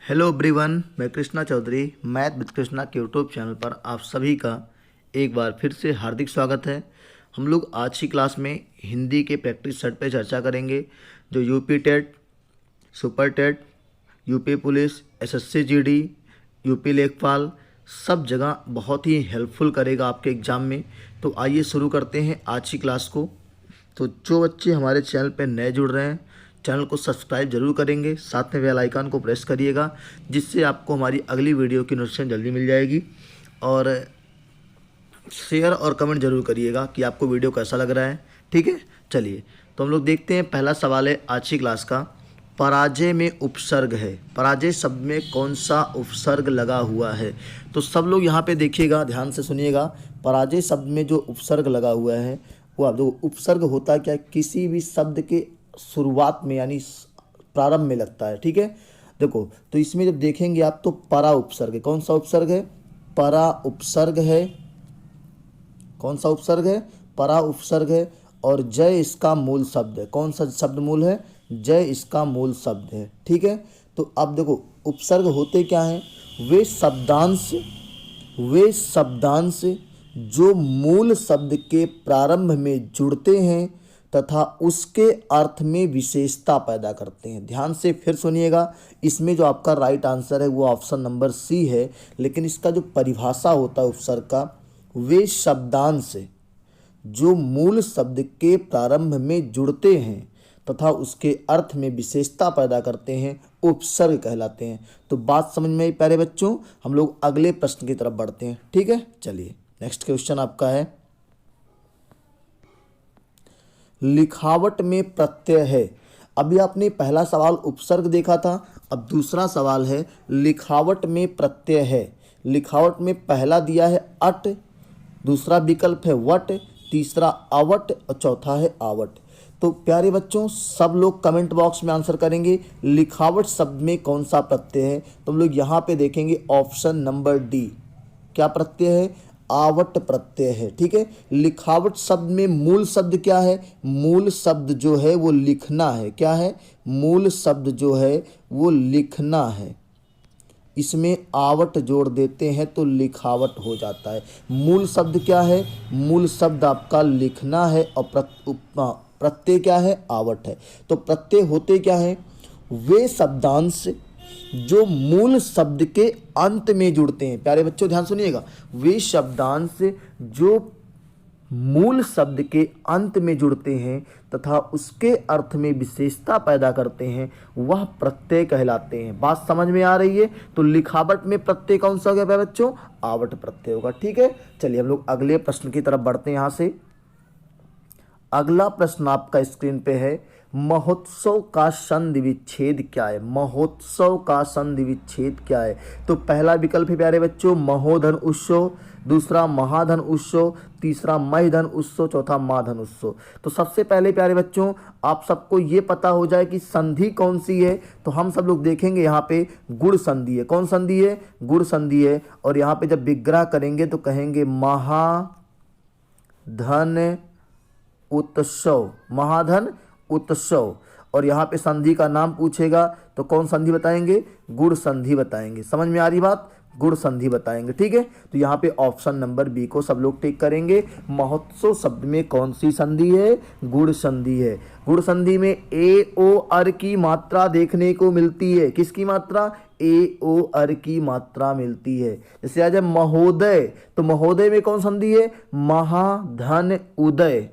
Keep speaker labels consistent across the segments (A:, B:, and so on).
A: Hello everyone, मैं Krishna Chaudhary math with Krishna के YouTube channel पर आप सभी का एक बार फिर से हार्दिक स्वागत है। हम लोग आज की क्लास में हिंदी के प्रैक्टिस सेट पे चर्चा करेंगे जो UP TET, super TET, UP police, SSC GD, UP लेखपाल सब जगह बहुत ही हेल्पफुल करेगा आपके एग्ज़ाम में। तो आइए शुरू करते हैं आज की क्लास को। तो जो बच्चे हमारे चैनल पर नए जुड़ रहे हैं, चैनल को सब्सक्राइब जरूर करेंगे, साथ में बेल आइकन को प्रेस करिएगा, जिससे आपको हमारी अगली वीडियो की नोटिफिकेशन जल्दी मिल जाएगी। और शेयर और कमेंट जरूर करिएगा कि आपको वीडियो कैसा लग रहा है। ठीक है, चलिए तो हम लोग देखते हैं। पहला सवाल है आज की क्लास का, पराजय में उपसर्ग है। पराजय शब्द में कौन सा उपसर्ग लगा हुआ है? तो सब लोग यहाँ पे देखिएगा, ध्यान से सुनिएगा। पराजय शब्द में जो उपसर्ग लगा हुआ है वो आप देखो, उपसर्ग होता है क्या, किसी भी शब्द के शुरुआत में यानी प्रारंभ में लगता है। ठीक है, देखो तो इसमें जब देखेंगे आप तो परा उपसर्ग है। कौन सा उपसर्ग है? परा उपसर्ग है। कौन सा उपसर्ग है? परा उपसर्ग है। और जय इसका मूल शब्द है। कौन सा शब्द मूल है? जय इसका मूल शब्द है। ठीक है, तो अब देखो उपसर्ग होते क्या हैं? वे शब्दांश जो मूल शब्द के प्रारंभ में जुड़ते हैं तथा उसके अर्थ में विशेषता पैदा करते हैं। ध्यान से फिर सुनिएगा, इसमें जो आपका राइट आंसर है वो ऑप्शन नंबर सी है। लेकिन इसका जो परिभाषा होता है उपसर्ग का, वे शब्दांश जो मूल शब्द के प्रारंभ में जुड़ते हैं तथा उसके अर्थ में विशेषता पैदा करते हैं, उपसर्ग कहलाते हैं। तो बात समझ में आई प्यारे बच्चों? हम लोग अगले प्रश्न की तरफ बढ़ते हैं। ठीक है, चलिए नेक्स्ट क्वेश्चन आपका है, लिखावट में प्रत्यय है। अभी आपने पहला सवाल उपसर्ग देखा था, अब दूसरा सवाल है लिखावट में प्रत्यय है। लिखावट में पहला दिया है अट, दूसरा विकल्प है वट, तीसरा अवट और चौथा है आवट। तो प्यारे बच्चों सब लोग कमेंट बॉक्स में आंसर करेंगे लिखावट शब्द में कौन सा प्रत्यय है। तो हम लोग यहाँ पे देखेंगे ऑप्शन नंबर डी। क्या प्रत्यय है? आवट प्रत्यय है। ठीक है, लिखावट शब्द में मूल शब्द क्या है? मूल शब्द जो है वो लिखना है। क्या है? मूल शब्द जो है वो लिखना है। इसमें आवट जोड़ देते हैं तो लिखावट हो जाता है। मूल शब्द क्या है? मूल शब्द आपका लिखना है और प्रत्यय क्या है? आवट है। तो प्रत्यय होते क्या है? वे शब्दांश जो मूल शब्द के अंत में जुड़ते हैं। प्यारे बच्चों ध्यान सुनिएगा, वे शब्दांश जो मूल शब्द के अंत में जुड़ते हैं तथा उसके अर्थ में विशेषता पैदा करते हैं, वह प्रत्यय कहलाते हैं। बात समझ में आ रही है? तो लिखावट में प्रत्यय कौन सा होगा प्यारे बच्चों? आवट प्रत्यय होगा। ठीक है, चलिए हम लोग अगले प्रश्न की तरफ बढ़ते हैं। यहां से अगला प्रश्न आपका स्क्रीन पे है, महोत्सव का संधि विच्छेद क्या है? महोत्सव का संधि विच्छेद क्या है? तो पहला विकल्प है प्यारे बच्चों महोधन उत्सव, दूसरा महाधन उत्सव, तीसरा महिधन उत्सव, चौथा माधन उत्सव। तो सबसे पहले प्यारे बच्चों आप सबको ये पता हो जाए कि संधि कौन सी है। तो हम सब लोग देखेंगे यहाँ पे गुण संधि है। कौन संधि है? गुण संधि है। और यहाँ पे जब विग्रह करेंगे तो कहेंगे महाधन उत्सव, महाधन उत्सव। और यहाँ पे संधि का नाम पूछेगा तो कौन संधि बताएंगे? गुण संधि बताएंगे। समझ में आ रही बात? गुण संधि बताएंगे। ठीक है, तो यहाँ पे ऑप्शन नंबर बी को सब लोग टिक करेंगे। महोत्सव शब्द में कौन सी संधि है? गुण संधि है। गुण संधि में ए ओ अर की मात्रा देखने को मिलती है। किसकी मात्रा? ए ओ अर की मात्रा मिलती है। जैसे आ जाए महोदय, तो महोदय में कौन संधि है? महाधन उदय,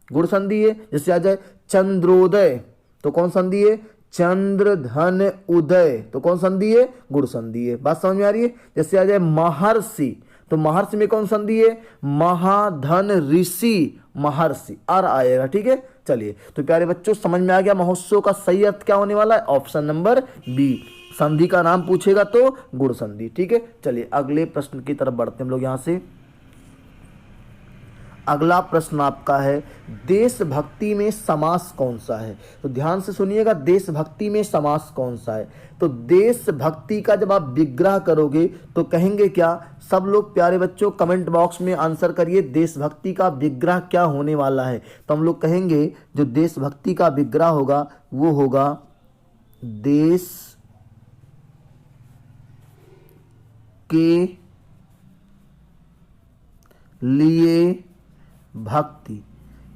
A: गुण संधि है। जैसे आ जाए चंद्रोदय, तो कौन संधि है? चंद्र धन उदय, तो कौन संधि है? गुण संधि है। बात समझ में आ रही है? जैसे आ जाए महर्षि, तो महर्षि में कौन संधि है? महाधन ऋषि, महर्षि अर आएगा। ठीक है, चलिए तो प्यारे बच्चों समझ में आ गया महोत्सव का सही अर्थ क्या होने वाला है? Option number B. संधि का नाम पूछेगा तो गुण संधि। ठीक है, चलिए अगले प्रश्न की तरफ बढ़ते हैं हम लोग। यहां से अगला प्रश्न आपका है, देशभक्ति में समास कौन सा है? तो ध्यान से सुनिएगा, देशभक्ति में समास कौन सा है? तो देशभक्ति का जब आप विग्रह करोगे तो कहेंगे क्या? सब लोग प्यारे बच्चों कमेंट बॉक्स में आंसर करिए देशभक्ति का विग्रह क्या होने वाला है। तो हम लोग कहेंगे जो देशभक्ति का विग्रह होगा वो होगा देश के लिए भक्ति,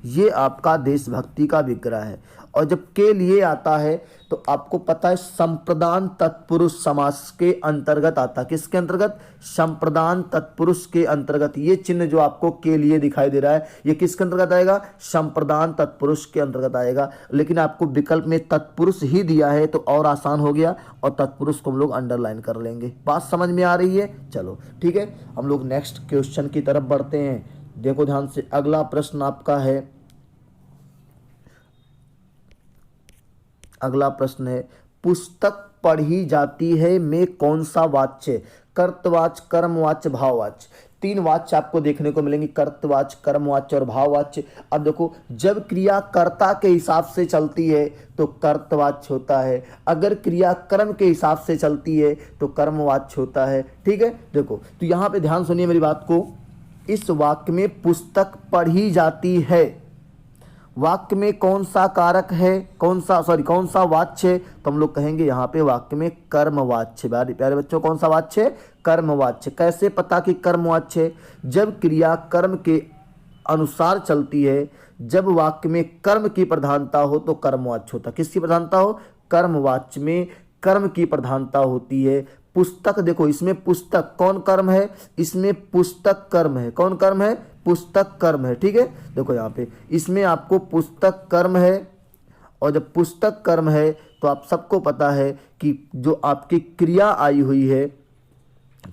A: ये आपका देशभक्ति का विग्रह है। और जब के लिए आता है तो आपको पता है संप्रदान तत्पुरुष समास के अंतर्गत आता है। किसके अंतर्गत? संप्रदान तत्पुरुष के अंतर्गत। ये चिन्ह जो आपको के लिए दिखाई दे रहा है, ये किसके अंतर्गत आएगा? संप्रदान तत्पुरुष के अंतर्गत आएगा। लेकिन आपको विकल्प में तत्पुरुष ही दिया है तो और आसान हो गया, और तत्पुरुष को हम लोग अंडरलाइन कर लेंगे। बात समझ में आ रही है? चलो ठीक है, हम लोग नेक्स्ट क्वेश्चन की तरफ बढ़ते हैं। देखो ध्यान से, अगला प्रश्न आपका है, अगला प्रश्न है, पुस्तक पढ़ी जाती है में कौन सा वाच्य? कर्तवाच्य, कर्मवाच्य, भाववाच्य। तीन वाच्य आपको देखने को मिलेंगे, कर्तवाच्य, कर्मवाच्य और भाववाच्य। अब देखो, जब क्रिया कर्ता के हिसाब से चलती है तो कर्तवाच्य होता है, अगर क्रिया कर्म के हिसाब से चलती है तो कर्मवाच्य होता है। ठीक है, देखो तो यहाँ पे ध्यान सुनिए मेरी बात को। इस वाक्य में पुस्तक पढ़ी जाती है, वाक्य में कौन सा कारक है, कौन सा वाच्य है? तो हम लोग कहेंगे यहाँ पे वाक्य में कर्मवाच्य। प्यारे बच्चों, कौन सा वाच्य है? कर्मवाच्य। कैसे पता कि कर्मवाच्य है? जब क्रिया कर्म के अनुसार चलती है, जब वाक्य में कर्म की प्रधानता हो तो कर्मवाच्य होता है। किसकी प्रधानता हो? कर्मवाच्य में कर्म की प्रधानता होती है। पुस्तक, देखो इसमें पुस्तक कौन कर्म है? इसमें पुस्तक कर्म है। कौन कर्म है? पुस्तक कर्म है। ठीक है, देखो यहाँ पे इसमें आपको पुस्तक कर्म है, और जब पुस्तक कर्म है तो आप सबको पता है कि जो आपकी क्रिया आई हुई है,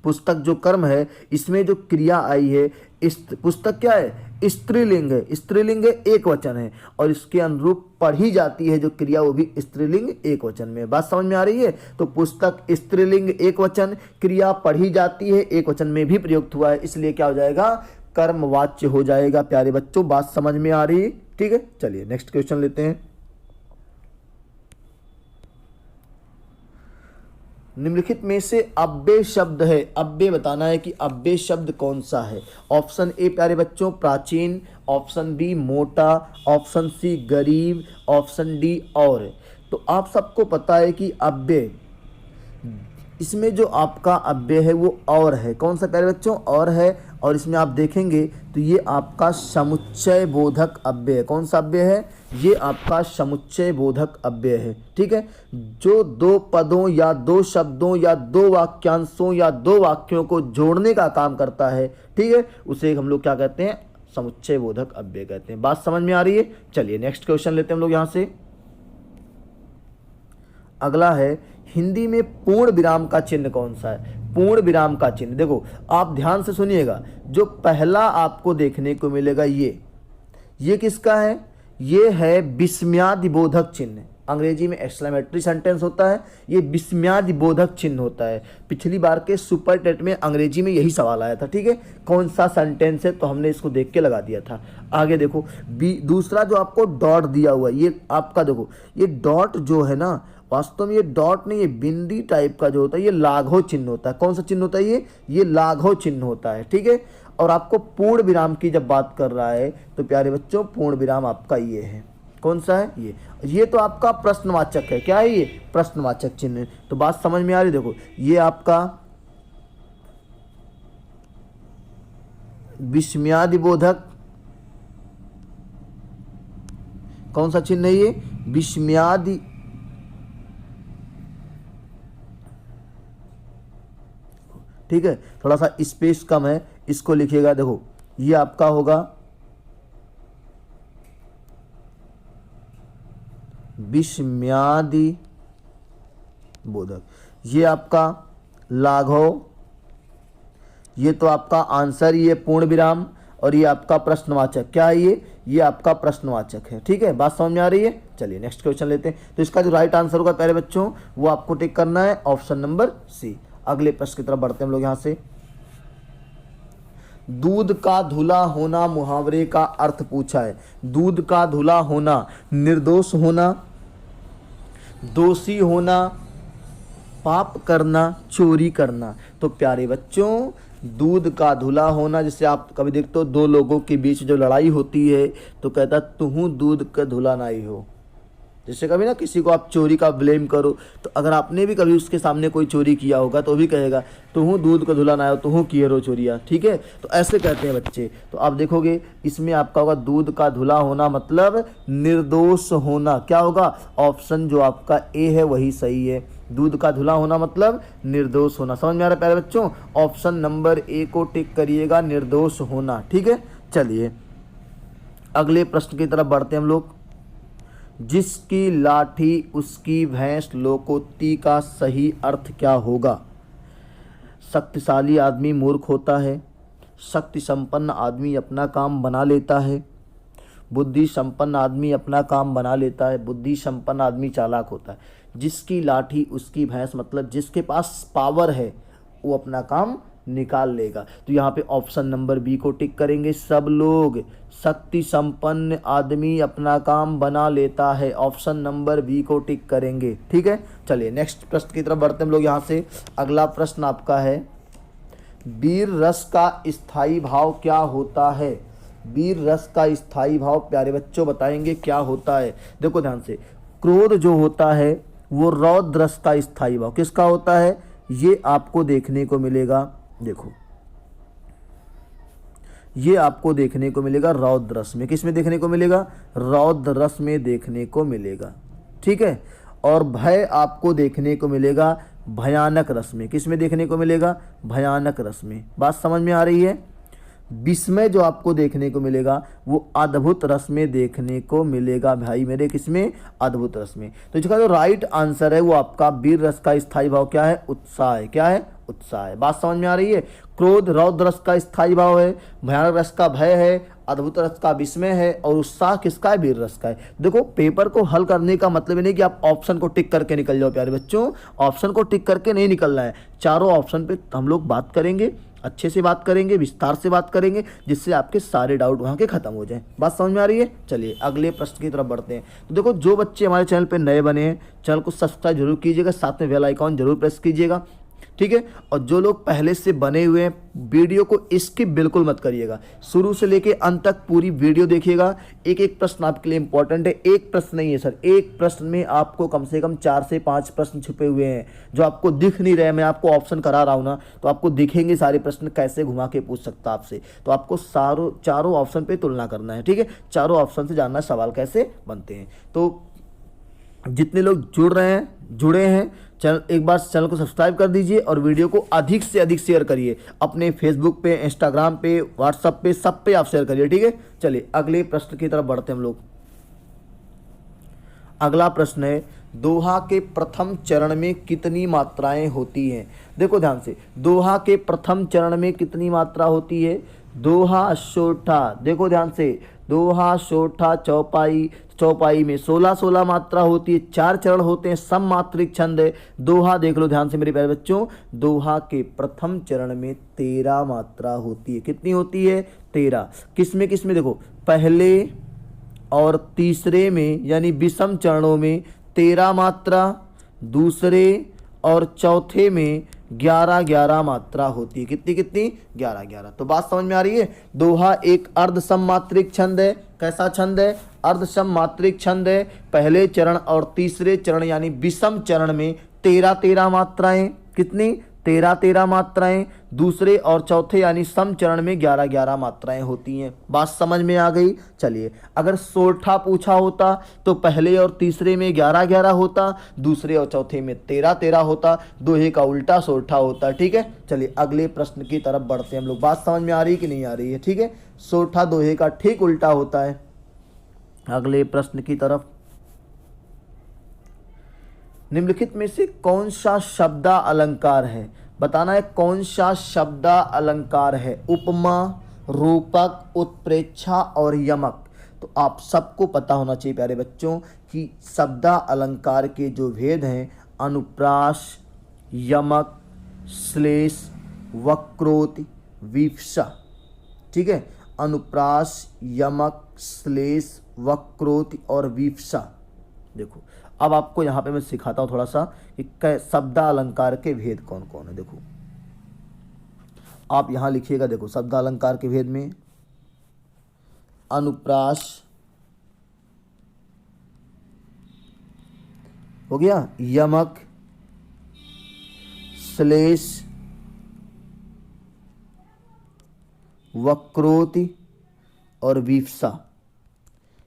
A: पुस्तक जो कर्म है इसमें जो क्रिया आई है, इस पुस्तक क्या है? स्त्रीलिंग है। स्त्रीलिंग एक वचन है, और इसके अनुरूप पढ़ी जाती है जो क्रिया, वो भी स्त्रीलिंग एक वचन में। बात समझ में आ रही है? तो पुस्तक स्त्रीलिंग एक वचन, क्रिया पढ़ी जाती है एक वचन में भी प्रयुक्त हुआ है, इसलिए क्या हो जाएगा? कर्मवाच्य हो जाएगा। प्यारे बच्चों, बात समझ में आ रही है? ठीक है, चलिए नेक्स्ट क्वेश्चन लेते हैं। निम्नलिखित में से अव्यय शब्द है, अव्यय बताना है कि अव्यय शब्द कौन सा है। ऑप्शन ए प्यारे बच्चों प्राचीन, ऑप्शन बी मोटा, ऑप्शन सी गरीब, ऑप्शन डी और। तो आप सबको पता है कि अव्यय, इसमें जो आपका अव्यय है वो और है। कौन सा प्यारे बच्चों? और है। और इसमें आप देखेंगे तो ये आपका समुच्चय बोधक अव्यय है। कौन सा अव्यय है? ये आपका समुच्चय बोधक अव्यय है। ठीक है, जो दो पदों या दो शब्दों या दो वाक्यांशों या दो वाक्यों को जोड़ने का काम करता है, ठीक है, उसे हम लोग क्या कहते हैं? समुच्चय बोधक अव्यय कहते हैं। बात समझ में आ रही है? चलिए नेक्स्ट क्वेश्चन लेते हैं हम लोग यहाँ से। अगला है, हिंदी में पूर्ण विराम का चिन्ह कौन सा है? पूर्ण विराम का चिन्ह, देखो आप ध्यान से सुनिएगा, जो पहला आपको देखने को मिलेगा ये किसका है? ये है विस्मयादिबोधक चिन्ह। अंग्रेजी में एक्सक्लेमेटरी सेंटेंस होता है, ये विस्मयादिबोधक चिन्ह होता है। पिछली बार के सुपर टेट में अंग्रेजी में यही सवाल आया था। ठीक है, कौन सा सेंटेंस है, तो हमने इसको देख के लगा दिया था। आगे देखो, दूसरा जो आपको डॉट दिया हुआ है, ये आपका देखो, ये डॉट जो है ना, वास्तव में ये डॉट नहीं, ये बिंदी टाइप का जो होता है ये लाघव चिन्ह होता है। कौन सा चिन्ह होता है? ये लाघव चिन्ह होता है। ठीक है, और आपको पूर्ण विराम की जब बात कर रहा है तो प्यारे बच्चों पूर्ण विराम आपका ये है। कौन सा है? ये तो आपका प्रश्नवाचक है। क्या है ये? प्रश्नवाचक चिन्ह है। तो बात समझ में आ रही? देखो ये आपका विस्मयादिबोधक, कौन सा चिन्ह है? ये विस्मयादि, ठीक है, थोड़ा सा स्पेस कम है, इसको लिखिएगा। देखो ये आपका होगा विस्मयादि बोधक, ये आपका लाघव, ये तो आपका आंसर, ये पूर्ण विराम, और ये आपका प्रश्नवाचक। क्या है ये आपका प्रश्नवाचक है। ठीक है, बात समझ में आ रही है? चलिए नेक्स्ट क्वेश्चन लेते हैं। तो इसका जो राइट आंसर होगा प्यारे बच्चों वो आपको टिक करना है, ऑप्शन नंबर सी। अगले प्रश्न की तरफ बढ़ते हैं हम लोग यहाँ से। दूध का धुला होना मुहावरे का अर्थ पूछा है। दूध का धुला होना, निर्दोष होना, दोषी होना, पाप करना, चोरी करना। तो प्यारे बच्चों दूध का धुला होना, जिससे आप कभी देखते हो दो लोगों के बीच जो लड़ाई होती है तो कहता तुहू दूध का धुला नहीं हो, जैसे कभी ना किसी को आप चोरी का ब्लेम करो, तो अगर आपने भी कभी उसके सामने कोई चोरी किया होगा तो भी कहेगा तू हूँ दूध का धुला ना आयो, तू हूँ किए रो चोरिया, ठीक है। तो ऐसे कहते हैं बच्चे। तो आप देखोगे इसमें आपका होगा दूध का धुला होना मतलब निर्दोष होना। क्या होगा? ऑप्शन जो आपका ए है वही सही है। दूध का धुला होना मतलब निर्दोष होना। समझ में आ रहा है प्यारे बच्चों? ऑप्शन नंबर ए को टिक करिएगा, निर्दोष होना, ठीक है। चलिए अगले प्रश्न की तरफ बढ़ते हैं हम लोग। जिसकी लाठी उसकी भैंस लोकोक्ति का सही अर्थ क्या होगा? शक्तिशाली आदमी मूर्ख होता है, शक्ति संपन्न आदमी अपना काम बना लेता है, बुद्धि संपन्न आदमी अपना काम बना लेता है, बुद्धि संपन्न आदमी चालाक होता है। जिसकी लाठी उसकी भैंस मतलब जिसके पास पावर है वो अपना काम निकाल लेगा। तो यहाँ पे ऑप्शन नंबर बी को टिक करेंगे सब लोग। शक्ति संपन्न आदमी अपना काम बना लेता है, ऑप्शन नंबर बी को टिक करेंगे, ठीक है। चलिए नेक्स्ट प्रश्न की तरफ बढ़ते हैं हम लोग। यहाँ से अगला प्रश्न आपका है, वीर रस का स्थायी भाव क्या होता है? वीर रस का स्थायी भाव प्यारे बच्चों बताएंगे क्या होता है। देखो ध्यान से, क्रोध जो होता है वो रौद्र रस का स्थायी भाव किसका होता है? ये आपको देखने को मिलेगा। देखो ये आपको देखने को मिलेगा रौद्र रस में। किस में देखने को मिलेगा? रौद्र रस में देखने को मिलेगा, ठीक है। और भय आपको देखने को मिलेगा भयानक रस में। किस में देखने को मिलेगा? भयानक रस में। बात समझ में आ रही है? विस्मय जो आपको देखने को मिलेगा वो अद्भुत रस में देखने को मिलेगा भाई मेरे। किसमें? अद्भुत रस में। तो इसका जो राइट आंसर है वो आपका वीर रस का स्थायी भाव क्या है? उत्साह है। क्या है? उत्साह है। बात समझ में आ रही है? क्रोध रौद्र रस का स्थायी भाव है, भयानक रस का भय है, अद्भुत रस का विस्मय है, और उत्साह किसका है? वीर रस का है। देखो पेपर को हल करने का मतलब नहीं कि आप ऑप्शन को टिक करके निकल जाओ प्यारे बच्चों। ऑप्शन को टिक करके नहीं निकलना है। चारों ऑप्शन पे हम लोग बात करेंगे, अच्छे से बात करेंगे, विस्तार से बात करेंगे, जिससे आपके सारे डाउट वहाँ के खत्म हो जाएं। बात समझ में आ रही है? चलिए अगले प्रश्न की तरफ बढ़ते हैं। तो देखो जो बच्चे हमारे चैनल पे नए बने हैं, चैनल को सब्सक्राइब जरूर कीजिएगा, साथ में बेल आइकॉन जरूर प्रेस कीजिएगा, ठीक है। और जो लोग पहले से बने हुए हैं, वीडियो को स्किप बिल्कुल मत करिएगा, शुरू से लेके अंत तक पूरी वीडियो देखिएगा। एक एक प्रश्न आपके लिए इंपॉर्टेंट है। एक प्रश्न नहीं है सर, एक प्रश्न में आपको कम से कम 4 से 5 प्रश्न छुपे हुए हैं जो आपको दिख नहीं रहे। मैं आपको ऑप्शन करा रहा हूँ ना, तो आपको दिखेंगे सारे प्रश्न, कैसे घुमा के पूछ सकता आपसे। तो आपको चारों ऑप्शन पे तुलना करना है, ठीक है। चारों ऑप्शन से जानना सवाल कैसे बनते हैं। तो जितने लोग जुड़े हैं चैनल, एक बार चैनल को सब्सक्राइब कर दीजिए और वीडियो को अधिक से अधिक शेयर करिए। अपने फेसबुक पे, इंस्टाग्राम पे, व्हाट्सएप पे, सब पे आप शेयर करिए, ठीक है। चलिए अगले प्रश्न की तरफ बढ़ते हैं हम लोग। अगला प्रश्न है, दोहा के प्रथम चरण में कितनी मात्राएं होती हैं? देखो ध्यान से, दोहा के प्रथम चरण में कितनी मात्रा होती है? दोहा सोठा, देखो ध्यान से, दोहा सोठा चौपाई, चौपाई में 16 मात्रा होती है। 4 चरण होते हैं, सममात्रिक छंद है। दोहा देख लो ध्यान से मेरे प्यारे बच्चों, दोहा के प्रथम चरण में 13 मात्रा होती है। कितनी होती है? 13। किसमें किसमें? देखो पहले और तीसरे में यानी विषम चरणों में 13 मात्रा, दूसरे और चौथे में 11 मात्रा होती है। कितनी कितनी? 11। तो बात समझ में आ रही है? दोहा एक अर्ध सममात्रिक छंद है। कैसा छंद है? अर्ध सममात्रिक छंद है। पहले चरण और तीसरे चरण यानी विषम चरण में 13 मात्राएं। कितनी? 13 मात्राएं। दूसरे और चौथे यानी सम चरण में 11 मात्राएं होती हैं। बात समझ में आ गई? चलिए अगर सोठा पूछा होता तो पहले और तीसरे में 11 होता, दूसरे और चौथे में 13 होता, दोहे का उल्टा सोठा होता, ठीक है। चलिए अगले प्रश्न की तरफ बढ़ते हैं हम लोग। बात समझ में आ रही कि नहीं आ रही है? ठीक है, सोठा दोहे का ठीक उल्टा होता है। अगले प्रश्न की तरफ, निम्नलिखित में से कौन सा शब्दा अलंकार है? बताना है कौन सा शब्दा अलंकार है। उपमा, रूपक, उत्प्रेक्षा और यमक। तो आप सबको पता होना चाहिए प्यारे बच्चों कि शब्दा अलंकार के जो भेद हैं, अनुप्रास, यमक, श्लेष, वक्रोति, विवक्षा, ठीक है। अनुप्रास, यमक, श्लेष, वक्रोति और विवक्षा। देखो अब आपको यहाँ पे मैं सिखाता हूँ थोड़ा सा कि शब्दा अलंकार के भेद कौन कौन है। देखो आप यहाँ लिखिएगा, देखो शब्दा अलंकार के भेद में अनुप्रास, हो गया, यमक, श्लेष, वक्रोति और वीप्सा।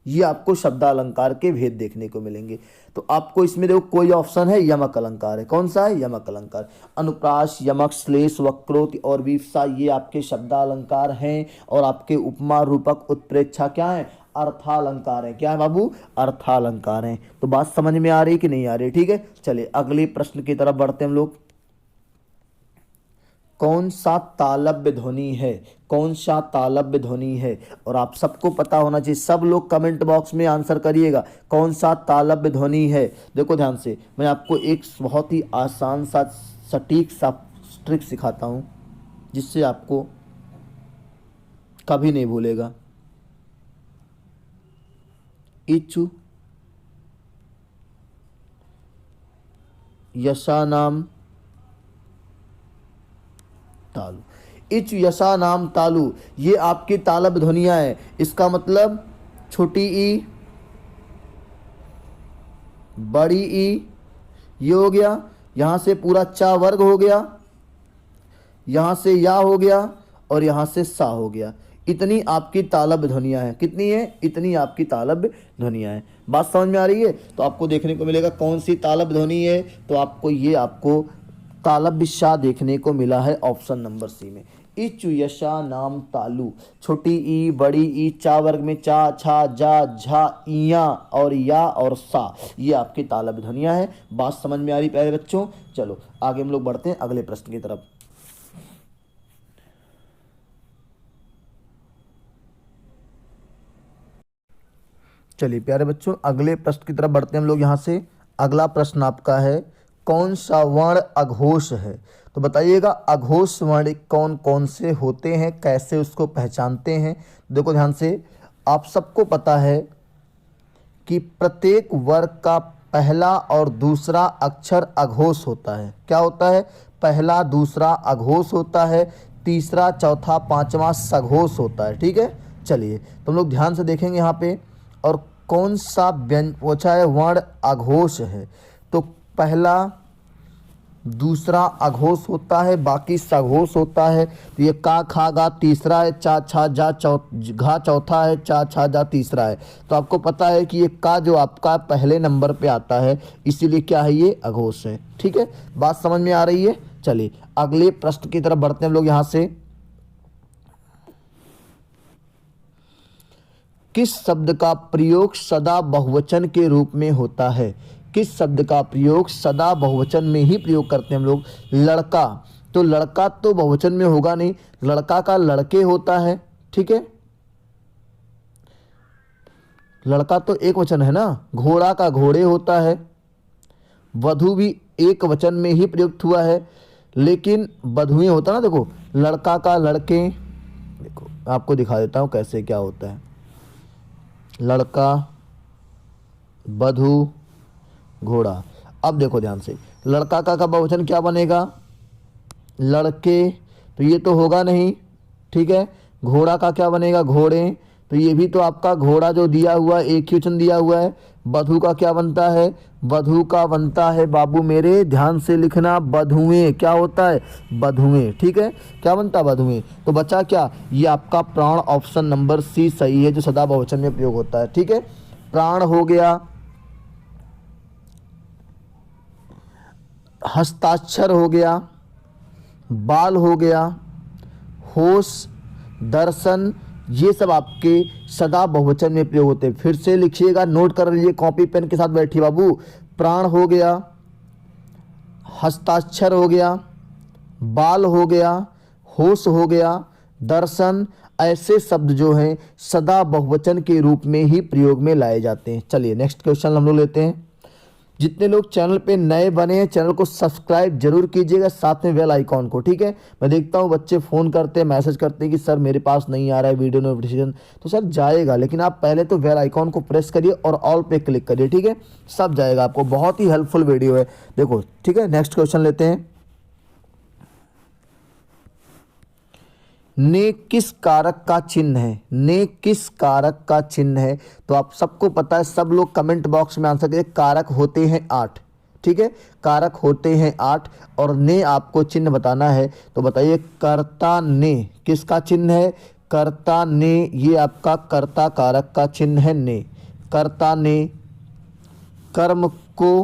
A: ये आपको शब्दालंकार के भेद देखने को मिलेंगे। तो आपको इसमें देखो कोई ऑप्शन है यमक अलंकार है। कौन सा है? यमक अलंकार। अनुप्रास, यमक, श्लेष, वक्रोति और वीप्सा ये आपके शब्दालंकार हैं। और आपके उपमा, रूपक, उत्प्रेक्षा क्या है? अर्थालंकार है। क्या है बाबू? अर्थालंकार है। तो बात समझ में आ रही कि नहीं आ रही? ठीक है, चलिए अगले प्रश्न की तरफ बढ़ते हैं हम लोग। कौन सा तालव्य ध्वनि है? कौन सा तालव्य ध्वनि है? और आप सबको पता होना चाहिए, सब लोग कमेंट बॉक्स में आंसर करिएगा कौन सा तालव्य ध्वनि है। देखो ध्यान से, मैं आपको एक बहुत ही आसान सा सटीक सा ट्रिक सिखाता हूं जिससे आपको कभी नहीं भूलेगा। इच्छु यशानाम तालु, इच यशा नाम तालु, ये आपकी तालव्य ध्वनियां है। इसका मतलब छोटी ई, बड़ी ई, ये हो गया, यहां से पूरा चा वर्ग हो गया, यहां से या हो गया और यहां से सा हो गया। इतनी आपकी तालव्य ध्वनियां हैं। कितनी है? इतनी आपकी तालव्य ध्वनियां हैं। बात समझ में आ रही है? तो आपको देखने को मिलेगा कौन सी तालव्य ध्वनि है। तो आपको ये आपको तालव्य सा देखने को मिला है ऑप्शन नंबर सी में। इचु यशा नाम तालु, छोटी ई, बड़ी ई, चा वर्ग में चा, छा, जा, झा, इया और या और सा, ये आपकी तालव्य ध्वनियां हैं। बात समझ में आ रही प्यारे बच्चों? चलो आगे हम लोग बढ़ते हैं अगले प्रश्न की तरफ। चलिए प्यारे बच्चों अगले प्रश्न की तरफ बढ़ते हैं हम लोग। यहाँ से अगला प्रश्न आपका है, कौन सा वर्ण अघोष है? तो बताइएगा अघोष वर्ण कौन कौन से होते हैं, कैसे उसको पहचानते हैं। देखो ध्यान से, आप सबको पता है कि प्रत्येक वर्ग का पहला और दूसरा अक्षर अघोष होता है। क्या होता है? पहला दूसरा अघोष होता है, तीसरा चौथा पांचवा सघोष होता है। ठीक है, चलिए तो हम लोग ध्यान से देखेंगे यहाँ पे। और कौन सा पूछा है वर्ण अघोष है? तो पहला दूसरा अघोष होता है, बाकी सघोष होता है। तो ये का, खा, गा तीसरा है, चा, छा, जा, घा चौथा है, चा, छा, जा तीसरा है। तो आपको पता है कि ये का जो आपका पहले नंबर पे आता है, इसीलिए क्या है? ये अघोष है। ठीक है, बात समझ में आ रही है? चलिए अगले प्रश्न की तरफ बढ़ते हैं हम लोग। यहाँ से किस शब्द का प्रयोग सदा बहुवचन के रूप में होता है? किस शब्द का प्रयोग सदा बहुवचन में ही प्रयोग करते हैं हम लोग? लड़का, तो लड़का तो बहुवचन में होगा नहीं, लड़का का लड़के होता है। ठीक है, लड़का तो एक वचन है ना। घोड़ा का घोड़े होता है। वधु भी एक वचन में ही प्रयुक्त हुआ है, लेकिन वधुएं होता ना। देखो लड़का का लड़के, देखो आपको दिखा देता हूं कैसे क्या होता है। लड़का, वधु, घोड़ा। अब देखो ध्यान से, लड़का का बहुवचन क्या बनेगा? लड़के, तो ये तो होगा नहीं। ठीक है, घोड़ा का क्या बनेगा? घोड़े, तो ये भी तो आपका घोड़ा जो दिया हुआ है एक ही वचन दिया हुआ है। वधु का क्या बनता है? वधु का बनता है बाबू मेरे, ध्यान से लिखना, वधुएं। क्या होता है? वधुएं। ठीक है, क्या बनता है? वधुएं। तो बचा क्या? ये आपका प्राण, ऑप्शन नंबर सी सही है, जो सदा बहुवचन में प्रयोग होता है। ठीक है, प्राण हो गया, हस्ताक्षर हो गया, बाल हो गया, होश, दर्शन, ये सब आपके सदा बहुवचन में प्रयोग होते हैं। फिर से लिखिएगा, नोट कर लीजिए कॉपी पेन के साथ बैठिए बाबू। प्राण हो गया, हस्ताक्षर हो गया, बाल हो गया, होश हो गया, दर्शन, ऐसे शब्द जो हैं सदा बहुवचन के रूप में ही प्रयोग में लाए जाते हैं। चलिए नेक्स्ट क्वेश्चन हम लोग लेते हैं। जितने लोग चैनल पे नए बने हैं, चैनल को सब्सक्राइब जरूर कीजिएगा, साथ में बेल आइकॉन को। ठीक है, मैं देखता हूँ बच्चे फ़ोन करते हैं, मैसेज करते हैं कि सर मेरे पास नहीं आ रहा है वीडियो नोटिफिकेशन। तो सर जाएगा, लेकिन आप पहले तो बेल आइकॉन को प्रेस करिए और ऑल पे क्लिक करिए। ठीक है, सब जाएगा आपको। बहुत ही हेल्पफुल वीडियो है, देखो। ठीक है, नेक्स्ट क्वेश्चन लेते हैं। ने किस कारक का चिन्ह है? ने किस कारक का चिन्ह है? तो आप सबको पता है, सब लोग कमेंट बॉक्स में आंसर करिए। कारक होते हैं 8। ठीक है। कारक होते हैं 8 और ने आपको चिन्ह बताना है। तो बताइए कर्ता ने किसका चिन्ह है? कर्ता ने, ये आपका कर्ता कारक का चिन्ह है ने। कर्ता ने कर्म को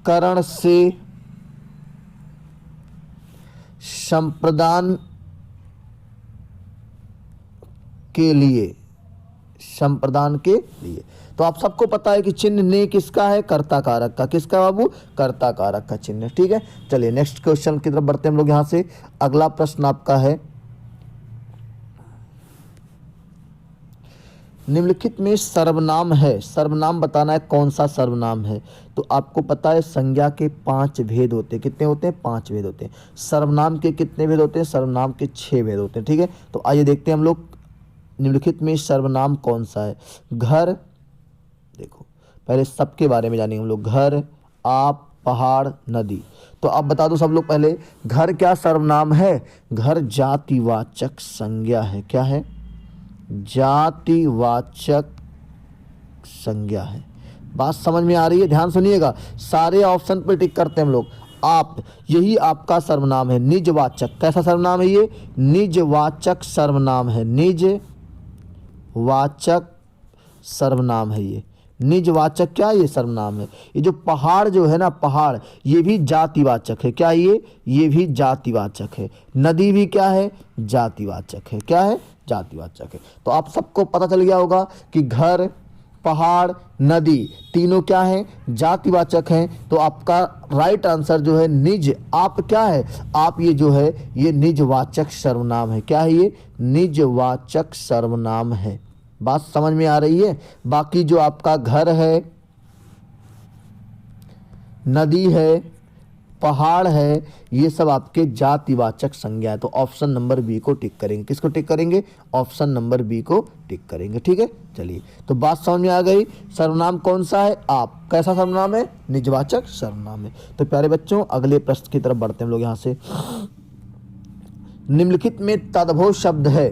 A: करण से संप्रदान के लिए, संप्रदान के लिए। तो आप सबको पता है कि चिन्ह ने किसका है? कर्ता कारक का। किसका बाबू? कर्ता कारक का चिन्ह, ठीक है। चलिए नेक्स्ट क्वेश्चन की तरफ बढ़ते हैं हम लोग। यहां से अगला प्रश्न आपका है, निम्नलिखित में सर्वनाम है, सर्वनाम बताना है कौन सा सर्वनाम है। तो आपको पता है संज्ञा के 5 भेद होते हैं। कितने होते हैं? 5 भेद होते हैं। सर्वनाम के कितने भेद होते हैं? सर्वनाम के 6 भेद होते हैं, ठीक है। तो आइए देखते हैं हम लोग निम्नलिखित में सर्वनाम कौन सा है। घर, देखो पहले सबके बारे में जानेंगे हम लोग। घर, आप, पहाड़, नदी। तो अब बता दो सब लोग पहले, घर क्या सर्वनाम है? घर जातिवाचक संज्ञा है। क्या है? जातिवाचक संज्ञा है। बात समझ में आ रही है? ध्यान सुनिएगा, सारे ऑप्शन पर टिक करते हैं हम लोग। आप, यही आपका सर्वनाम है। निजवाचक, कैसा सर्वनाम है ये? निजवाचक सर्वनाम है। निजवाचक सर्वनाम है ये। निजवाचक क्या? ये सर्वनाम है। ये जो पहाड़ जो है ना, पहाड़, ये भी जातिवाचक है। क्या ये भी जातिवाचक है। नदी भी क्या है? जातिवाचक है। क्या है? जातिवाचक है। तो आप सबको पता चल गया होगा कि घर, पहाड़, नदी तीनों क्या है? जातिवाचक हैं। तो आपका राइट आंसर जो है निज, आप क्या है? आप ये जो है ये निजवाचक सर्वनाम है। क्या है ये? निजवाचक सर्वनाम है। बात समझ में आ रही है? बाकी जो आपका घर है, नदी है, पहाड़ है, ये सब आपके जातिवाचक संज्ञा है। तो ऑप्शन नंबर बी को टिक करेंगे। किसको टिक करेंगे? ऑप्शन नंबर बी को टिक करेंगे, ठीक है। चलिए, तो बात समझ में आ गई। सर्वनाम कौन सा है? आप। कैसा सर्वनाम है? निजवाचक सर्वनाम है। तो प्यारे बच्चों, अगले प्रश्न की तरफ बढ़ते हैं हम लोग। यहां से निम्नलिखित में तद्भव शब्द है,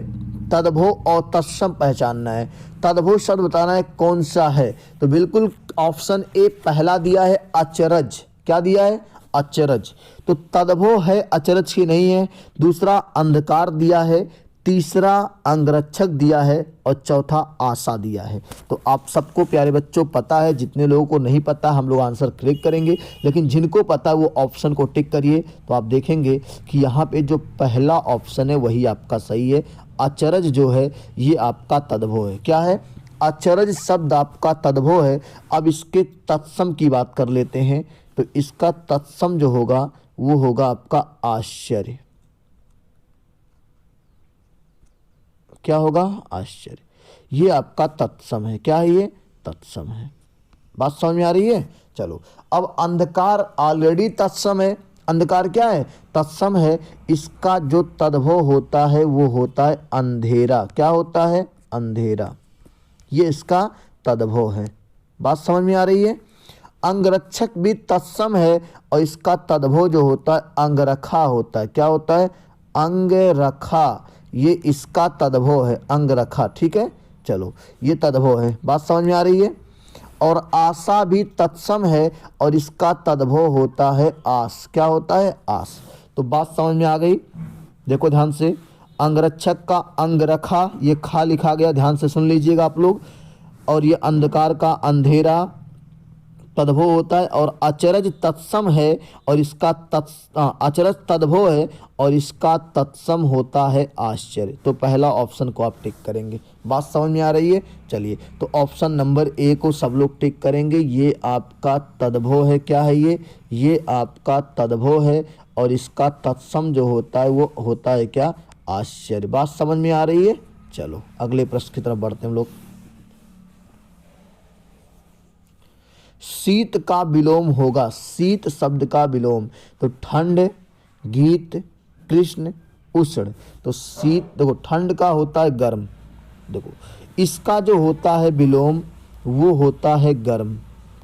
A: तद्भव और तत्सम पहचानना है। तद्भव शब्द बताना है कौन सा है। तो बिल्कुल ऑप्शन ए पहला दिया है अचरज। क्या दिया है? अचरज। तो तद्भव है, अचरज की नहीं है। दूसरा अंधकार दिया है, तीसरा अंगरक्षक दिया है और चौथा आशा दिया है। तो आप सबको प्यारे बच्चों पता है। जितने लोगों को नहीं पता हम लोग आंसर क्लिक करेंगे, लेकिन जिनको पता है वो ऑप्शन को टिक करिए। तो आप देखेंगे कि यहाँ पे जो पहला ऑप्शन है वही आपका सही है। अचरज जो है ये आपका तद्भव है। क्या है? अचरज शब्द आपका तद्भव है। अब इसके तत्सम की बात कर लेते हैं। तो इसका तत्सम जो होगा वो होगा आपका आश्चर्य। क्या होगा? आश्चर्य। ये आपका तत्सम है। क्या है ये? तत्सम है। बात समझ में आ रही है? चलो, अब अंधकार ऑलरेडी तत्सम है। अंधकार क्या है? तत्सम है। इसका जो तद्भव होता है वो होता है अंधेरा। क्या होता है? अंधेरा। ये इसका तद्भव है। बात समझ में आ रही है? अंगरक्षक भी तत्सम है और इसका तद्भव जो होता है अंगरखा होता है। क्या होता है? अंगरखा। ये इसका तद्भव है, अंगरखा, ठीक है। चलो, ये तद्भव है। बात समझ में आ रही है? और आशा भी तत्सम है और इसका तद्भव होता है आस। क्या होता है? आस। तो बात समझ में आ गई। देखो ध्यान से, अंगरक्षक का अंगरखा, ये खा लिखा गया, ध्यान से सुन लीजिएगा आप लोग। और ये अंधकार का अंधेरा तद्भव होता है। और अचरज तत्सम है और इसका अचरज तद्भव है और इसका तत्सम होता है आश्चर्य। तो पहला ऑप्शन को आप टिक करेंगे। बात समझ में आ रही है? चलिए, तो ऑप्शन नंबर ए को सब लोग टिक करेंगे। ये आपका तद्भव है। क्या है ये आपका तद्भव है और इसका तत्सम जो होता है वो होता है क्या? आश्चर्य। बात समझ में आ रही है? चलो, अगले प्रश्न की तरफ बढ़ते हैं हम लोग। शीत का विलोम होगा। शीत शब्द का विलोम, तो ठंड, गीत, कृष्ण, उष्ण। तो शीत, देखो ठंड का होता है गर्म। देखो इसका जो होता है विलोम वो होता है गर्म।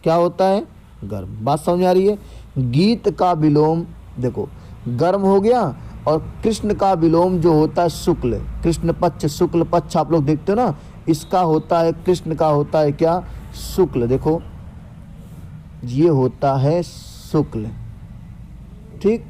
A: क्या होता है? गर्म। बात समझ में आ रही है? गीत का विलोम देखो गर्म हो गया। और कृष्ण का विलोम जो होता है शुक्ल, कृष्ण पक्ष, शुक्ल पक्ष, आप लोग देखते हो ना, इसका होता है, कृष्ण का होता है क्या? शुक्ल, देखो ये होता है शुक्ल, ठीक।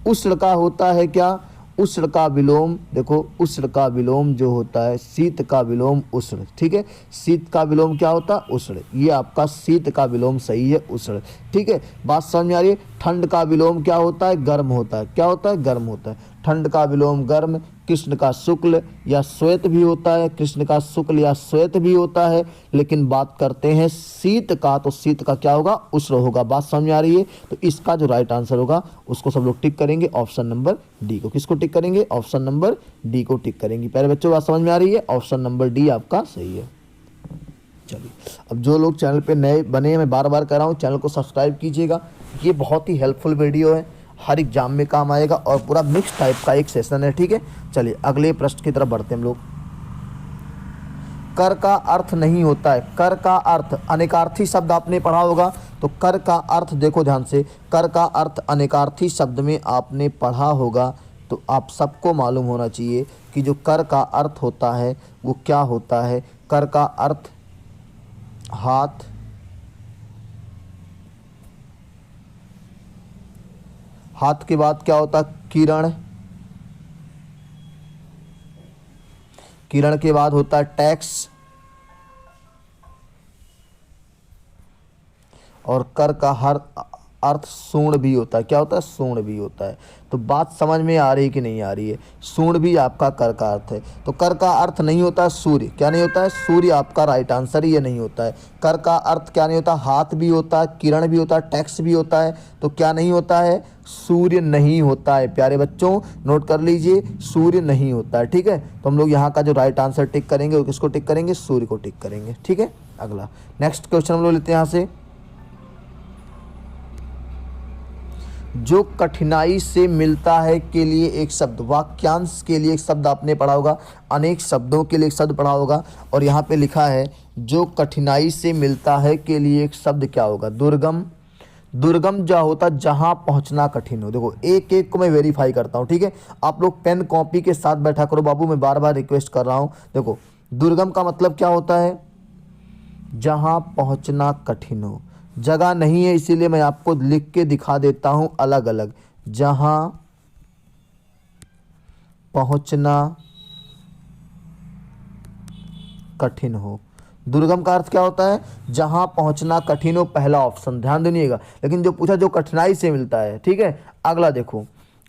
A: उष्ण का होता है क्या, उष्ण का विलोम, देखो उष्ण का विलोम जो होता है शीत का विलोम उष्ण, ठीक है। शीत का विलोम क्या होता है, उष्ण, ये आपका शीत का विलोम सही है, उष्ण, ठीक है। बात समझ में आ रही है। ठंड का विलोम क्या होता है, गर्म होता है, क्या होता है, गर्म होता है। ठंड का विलोम गर्म, कृष्ण का शुक्ल या श्वेत भी होता है, कृष्ण का शुक्ल या श्वेत भी होता है। लेकिन बात करते हैं शीत का, तो शीत का क्या होगा, उष्ण होगा। बात समझ में आ रही है। तो इसका जो राइट आंसर होगा उसको सब लोग टिक करेंगे, ऑप्शन नंबर डी को। किसको टिक करेंगे, ऑप्शन नंबर डी को टिक करेंगे। पहले बच्चों बात समझ में आ रही है, ऑप्शन नंबर डी आपका सही है। चलिए, अब जो लोग चैनल पे नए बने हैं, मैं बार बार कह रहा हूँ चैनल को सब्सक्राइब कीजिएगा। ये बहुत ही हेल्पफुल वीडियो है, हर एग्जाम में काम आएगा और पूरा मिक्स टाइप का एक सेशन है, ठीक है। चलिए अगले प्रश्न की तरफ बढ़ते हैं हम लोग। कर का अर्थ नहीं होता है, कर का अर्थ, अनेकार्थी शब्द आपने पढ़ा होगा, तो कर का अर्थ देखो ध्यान से, कर का अर्थ अनेकार्थी शब्द में आपने पढ़ा होगा, तो आप सबको मालूम होना चाहिए कि जो कर का अर्थ होता है वो क्या होता है। कर का अर्थ हाथ, हाथ के बाद क्या होता है, किरण, किरण के बाद होता है टैक्स, और कर का हर अर्थ सूर्ण भी होता है, क्या होता है, सूर्ण भी होता है। तो बात समझ में आ रही है कि नहीं आ रही है, सूर्ण भी आपका कर का अर्थ है। तो कर का अर्थ नहीं होता है सूर्य, क्या नहीं होता है, सूर्य आपका राइट आंसर ही ये नहीं होता है। कर का अर्थ क्या नहीं होता, हाथ भी होता है, किरण भी होता है, टैक्स भी होता है, तो क्या नहीं होता है, सूर्य नहीं होता है। प्यारे बच्चों नोट कर लीजिए, सूर्य नहीं होता है, ठीक है। तो हम लोग यहाँ का जो राइट आंसर टिक करेंगे वो किसको टिक करेंगे, सूर्य को टिक करेंगे, ठीक है। अगला नेक्स्ट क्वेश्चन हम लोग लेते हैं यहाँ से। जो कठिनाई से मिलता है के लिए एक शब्द, वाक्यांश के लिए एक शब्द आपने पढ़ा होगा, अनेक शब्दों के लिए एक शब्द पढ़ा होगा, और यहाँ पे लिखा है जो कठिनाई से मिलता है के लिए एक शब्द क्या होगा, दुर्गम। दुर्गम जो होता जहाँ पहुँचना कठिन हो। देखो एक एक को मैं वेरीफाई करता हूँ, ठीक है। आप लोग पेन कॉपी के साथ बैठा करो बाबू, मैं बार बार रिक्वेस्ट कर रहा हूँ। देखो दुर्गम का मतलब क्या होता है, जहाँ पहुँचना कठिन हो। जगह नहीं है इसीलिए मैं आपको लिख के दिखा देता हूं अलग अलग, जहां पहुंचना कठिन हो। दुर्गम का अर्थ क्या होता है, जहां पहुंचना कठिन हो, पहला ऑप्शन, ध्यान देनिएगा। लेकिन जो पूछा जो कठिनाई से मिलता है, ठीक है। अगला देखो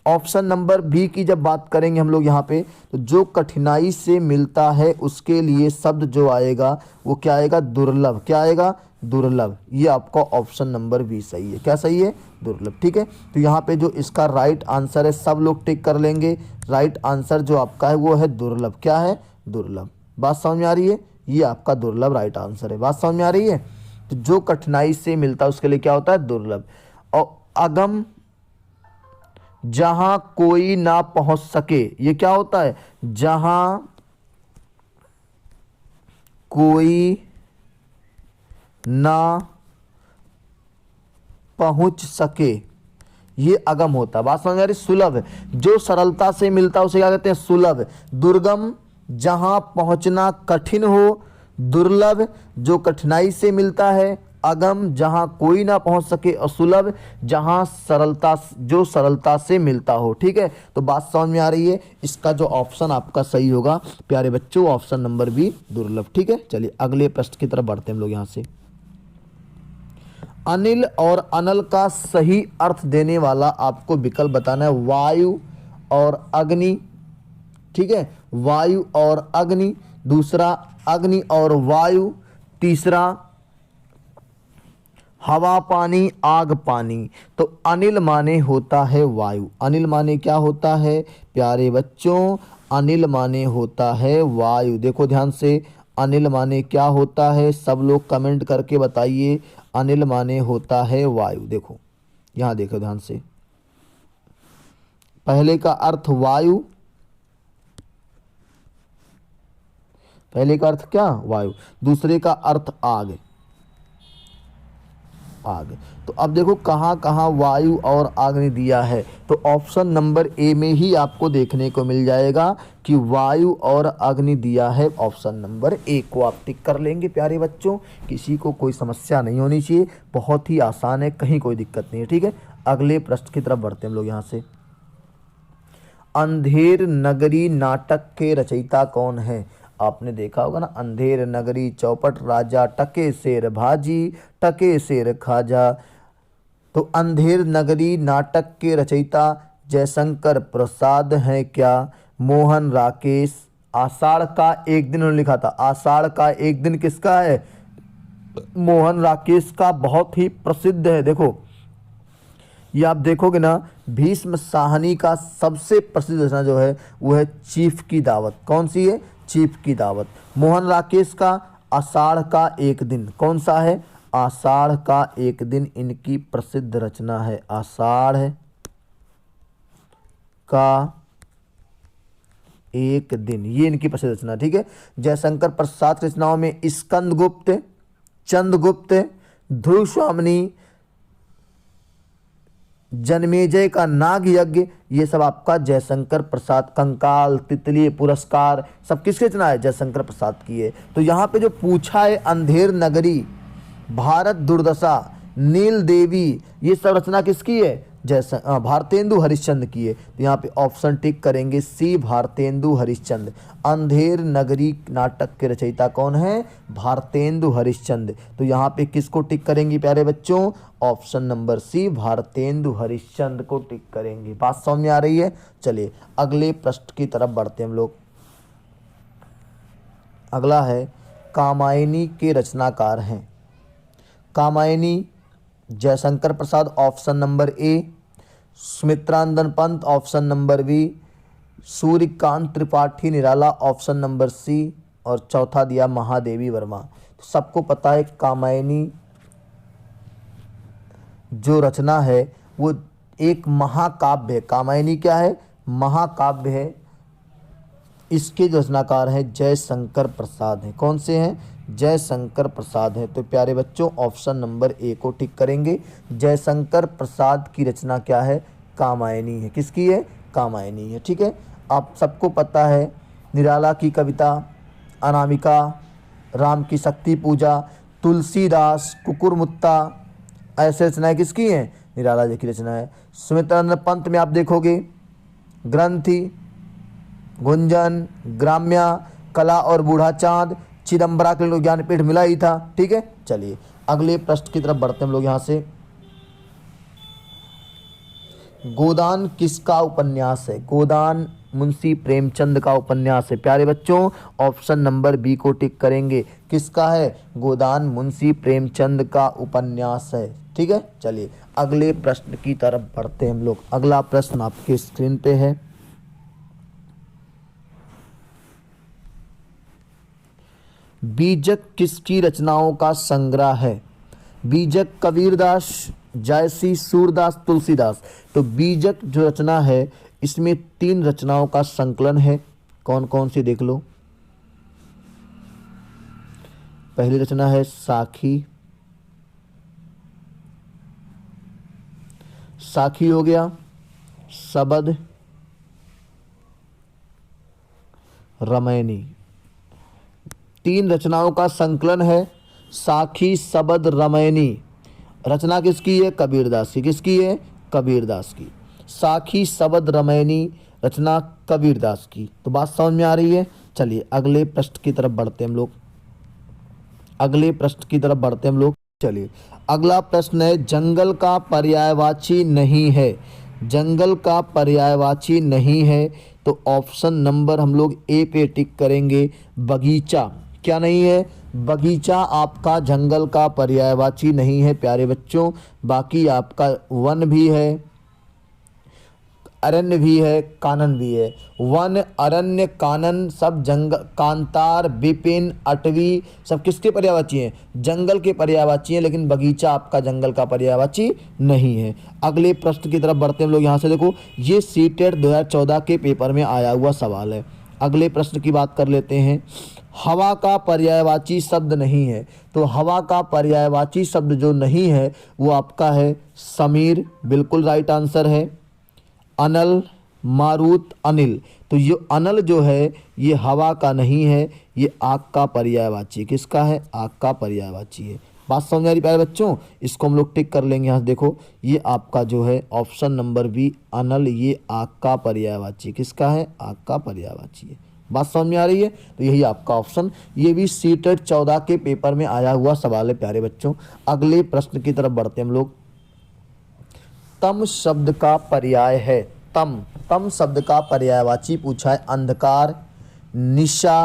A: ऑप्शन नंबर बी की जब बात करेंगे हम लोग यहाँ पे, तो जो कठिनाई से मिलता है उसके लिए शब्द जो आएगा वो क्या आएगा, दुर्लभ। क्या आएगा, दुर्लभ। ये आपका ऑप्शन नंबर बी सही है। क्या सही है, दुर्लभ, ठीक है। तो यहाँ पे जो इसका राइट आंसर है सब लोग टिक कर लेंगे। राइट आंसर जो आपका है वो है दुर्लभ। क्या है, दुर्लभ। बात समझ में आ रही है, ये आपका दुर्लभ राइट आंसर है। बात समझ में आ रही है। तो जो कठिनाई से मिलता है उसके लिए क्या होता है, दुर्लभ। और अगम, जहां कोई ना पहुंच सके, ये क्या होता है, जहां कोई ना पहुंच सके, ये अगम होता है। बात समझ आ रही। सुलभ, जो सरलता से मिलता है उसे क्या कहते हैं, सुलभ। दुर्गम, जहां पहुंचना कठिन हो। दुर्लभ, जो कठिनाई से मिलता है। अगम, जहां कोई ना पहुंच सके। और सुलभ, जहां सरलता, जो सरलता से मिलता हो, ठीक है। तो बात समझ में आ रही है। इसका जो ऑप्शन आपका सही होगा प्यारे बच्चों, ऑप्शन नंबर बी, दुर्लभ, ठीक है। चलिए अगले प्रश्न की तरफ बढ़ते हैं हम लोग यहाँ से। अनिल और अनल का सही अर्थ देने वाला आपको विकल्प बताना है, वायु और अग्नि, ठीक है। वायु और अग्नि, दूसरा अग्नि और वायु, तीसरा हवा पानी आग पानी। तो अनिल माने होता है वायु। अनिल माने क्या होता है प्यारे बच्चों, अनिल माने होता है वायु। देखो ध्यान से, अनिल माने क्या होता है, सब लोग कमेंट करके बताइए। अनिल माने होता है वायु। देखो यहाँ देखो ध्यान से, पहले का अर्थ वायु, पहले का अर्थ क्या, वायु। दूसरे का अर्थ आग, आग। तो अब देखो कहाँ कहाँ वायु और अग्नि दिया है, तो ऑप्शन नंबर ए में ही आपको देखने को मिल जाएगा कि वायु और अग्नि दिया है। ऑप्शन नंबर ए को आप टिक कर लेंगे प्यारे बच्चों, किसी को कोई समस्या नहीं होनी चाहिए, बहुत ही आसान है, कहीं कोई दिक्कत नहीं है। ठीक है, अगले प्रश्न की तरफ बढ़ते हैं हम लोग यहाँ से। अंधेर नगरी नाटक के रचयिता कौन है? आपने देखा होगा ना, अंधेर नगरी, चौपट राजा, टके शेर भाजी, टके शेर खाजा। तो अंधेर नगरी नाटक के रचयिता जयशंकर प्रसाद हैं क्या? मोहन राकेश। आषाढ़ का एक दिन उन्होंने लिखा था, आषाढ़ का एक दिन किसका है? मोहन राकेश का, बहुत ही प्रसिद्ध है। देखो ये आप देखोगे ना, भीष्म साहनी का सबसे प्रसिद्ध रचना जो है वो है चीफ की दावत। कौन सी है? चीफ की दावत। मोहन राकेश का आषाढ़ का एक दिन, कौन सा है? आषाढ़ का एक दिन इनकी प्रसिद्ध रचना है, आषाढ़ का एक दिन, ये इनकी प्रसिद्ध रचना। ठीक है, जयशंकर प्रसाद की रचनाओं में स्कंदगुप्त, चंद्रगुप्त, ध्रुव स्वामिनी, जन्मेजय का नाग यज्ञ, ये सब आपका जयशंकर प्रसाद, कंकाल, तितली पुरस्कार, सब किसकी रचना है? जयशंकर प्रसाद की है। तो यहाँ पे जो पूछा है अंधेर नगरी, भारत दुर्दशा, नील देवी, ये सब रचना किसकी है? भारतेंदु हरिश्चंद्र की है। तो यहाँ पे ऑप्शन टिक करेंगे सी, भारतेंदु हरिश्चंद्र। अंधेर नगरी नाटक के रचयिता कौन है? भारतेंदु हरिश्चंद्र। तो यहाँ पे किसको टिक करेंगे प्यारे बच्चों? Option number C, Bharatendu Harishchandra को टिक करेंगे। बात समझ में आ रही है? चलिए अगले प्रश्न की तरफ बढ़ते हैं हम लोग। अगला है कामायनी के रचनाकार हैं। Kamayani Jaishankar Prasad option number A, Sumitranandan Pant option number B, Suryakant Tripathi Nirala option number C, और चौथा दिया महादेवी वर्मा। तो सबको पता है कामायनी जो रचना है वो एक महाकाव्य है। कामायनी क्या है? महाकाव्य है। इसके जो रचनाकार हैं जयशंकर प्रसाद हैं। कौन से हैं? जयशंकर प्रसाद है। तो प्यारे बच्चों ऑप्शन नंबर ए को टिक करेंगे। जयशंकर प्रसाद की रचना क्या है? कामायनी है। किसकी है? कामायनी है। ठीक है, आप सबको पता है निराला की कविता, अनामिका, राम की शक्ति पूजा, तुलसीदास, कुकुरमुत्ता, ऐसे रचनाएं किसकी हैं? निराला जी की रचना है। सुमित्रानंद पंत में आप देखोगे ग्रंथि, गुंजन, ग्राम्या, कला और बूढ़ा चांद, चिदम्बरा के लोग ज्ञानपीठ मिला ही था। ठीक है, चलिए अगले प्रश्न की तरफ बढ़ते हैं हम लोग यहाँ से। गोदान किसका उपन्यास है? गोदान मुंशी प्रेमचंद का उपन्यास है। प्यारे बच्चों ऑप्शन नंबर बी को टिक करेंगे। किसका है? गोदान मुंशी प्रेमचंद का उपन्यास है। ठीक है, चलिए अगले प्रश्न की तरफ बढ़ते हैं हम लोग। अगला प्रश्न आपके स्क्रीन पे है। बीजक किसकी रचनाओं का संग्रह है? बीजक कबीरदास, जायसी, सूरदास, तुलसीदास। तो बीजक जो रचना है इसमें 3 रचनाओं का संकलन है। कौन कौन सी देख लो। पहली रचना है साखी, साखी हो गया, सबद, रामायणी। 3 रचनाओं का संकलन है, साखी, सबद, रामायणी। रचना किसकी है? कबीरदास की। किसकी है? कबीरदास की। साखी, सबद, रामायणी रचना कबीरदास की। तो बात समझ में आ रही है? चलिए अगले प्रश्न की तरफ बढ़ते हैं हम लोग। अगले प्रश्न की तरफ बढ़ते हैं हम लोग। चलिए अगला प्रश्न है जंगल का पर्यायवाची नहीं है। जंगल का पर्यायवाची नहीं है तो ऑप्शन नंबर हम लोग ए पे टिक करेंगे, बगीचा। क्या नहीं है? बगीचा आपका जंगल का पर्यायवाची नहीं है प्यारे बच्चों। बाकी आपका वन भी है, अरण्य भी है, कानन भी है। वन, अरण्य, कानन सब जंगल, कांतार, विपिन, अटवी सब किसके पर्यायवाची हैं? जंगल के पर्यायवाची हैं। लेकिन बगीचा आपका जंगल का पर्यायवाची नहीं है। अगले प्रश्न की तरफ बढ़ते हैं हम लोग। यहाँ से देखो, ये सीटेट 2014 के पेपर में आया हुआ सवाल है। अगले प्रश्न की बात कर लेते हैं। हवा का पर्यायवाची शब्द नहीं है, तो हवा का पर्यायवाची शब्द जो नहीं है वो आपका है समीर, बिल्कुल राइट आंसर है। अनल, मारुत, अनिल, तो ये अनल जो है ये हवा का नहीं है, ये आग का पर्यायवाची। किसका है? आग का पर्यायवाची है। बात समझ आ रही प्यारे बच्चों? इसको हम लोग टिक कर लेंगे। यहाँ देखो ये आपका जो है ऑप्शन नंबर बी अनल, ये आग का पर्यायवाची। किसका है? आग का पर्यायवाची है। बात समझ में आ रही है? तो यही आपका ऑप्शन, ये भी सीटेट 14 के पेपर में आया हुआ सवाल है प्यारे बच्चों। अगले प्रश्न की तरफ बढ़ते हैं हम लोग। तम शब्द का पर्याय है, तम, तम शब्द का पर्यायवाची पूछा है अंधकार, निशा,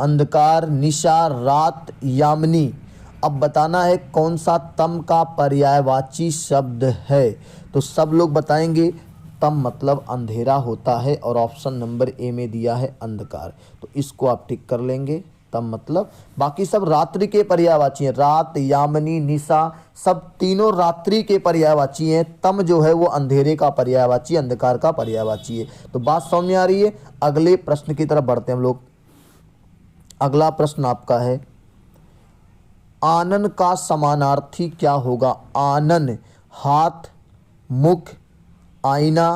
A: अंधकार, निशा, रात, यामिनी। अब बताना है कौन सा तम का पर्यायवाची शब्द है। तो सब लोग बताएंगे तम मतलब अंधेरा होता है, और ऑप्शन नंबर ए में दिया है अंधकार, तो इसको आप टिक कर लेंगे। तम मतलब, बाकी सब रात्रि के पर्यायवाची हैं, रात, यामिनी, निशा, सब तीनों रात्रि के पर्यायवाची हैं। तम जो है वो अंधेरे का पर्यायवाची, अंधकार का पर्यायवाची है। तो बात समझ में आ रही है? अगले प्रश्न की तरफ बढ़ते हैं हम लोग। अगला प्रश्न आपका है आनन का समानार्थी क्या होगा? आनन, हाथ, मुख, आईना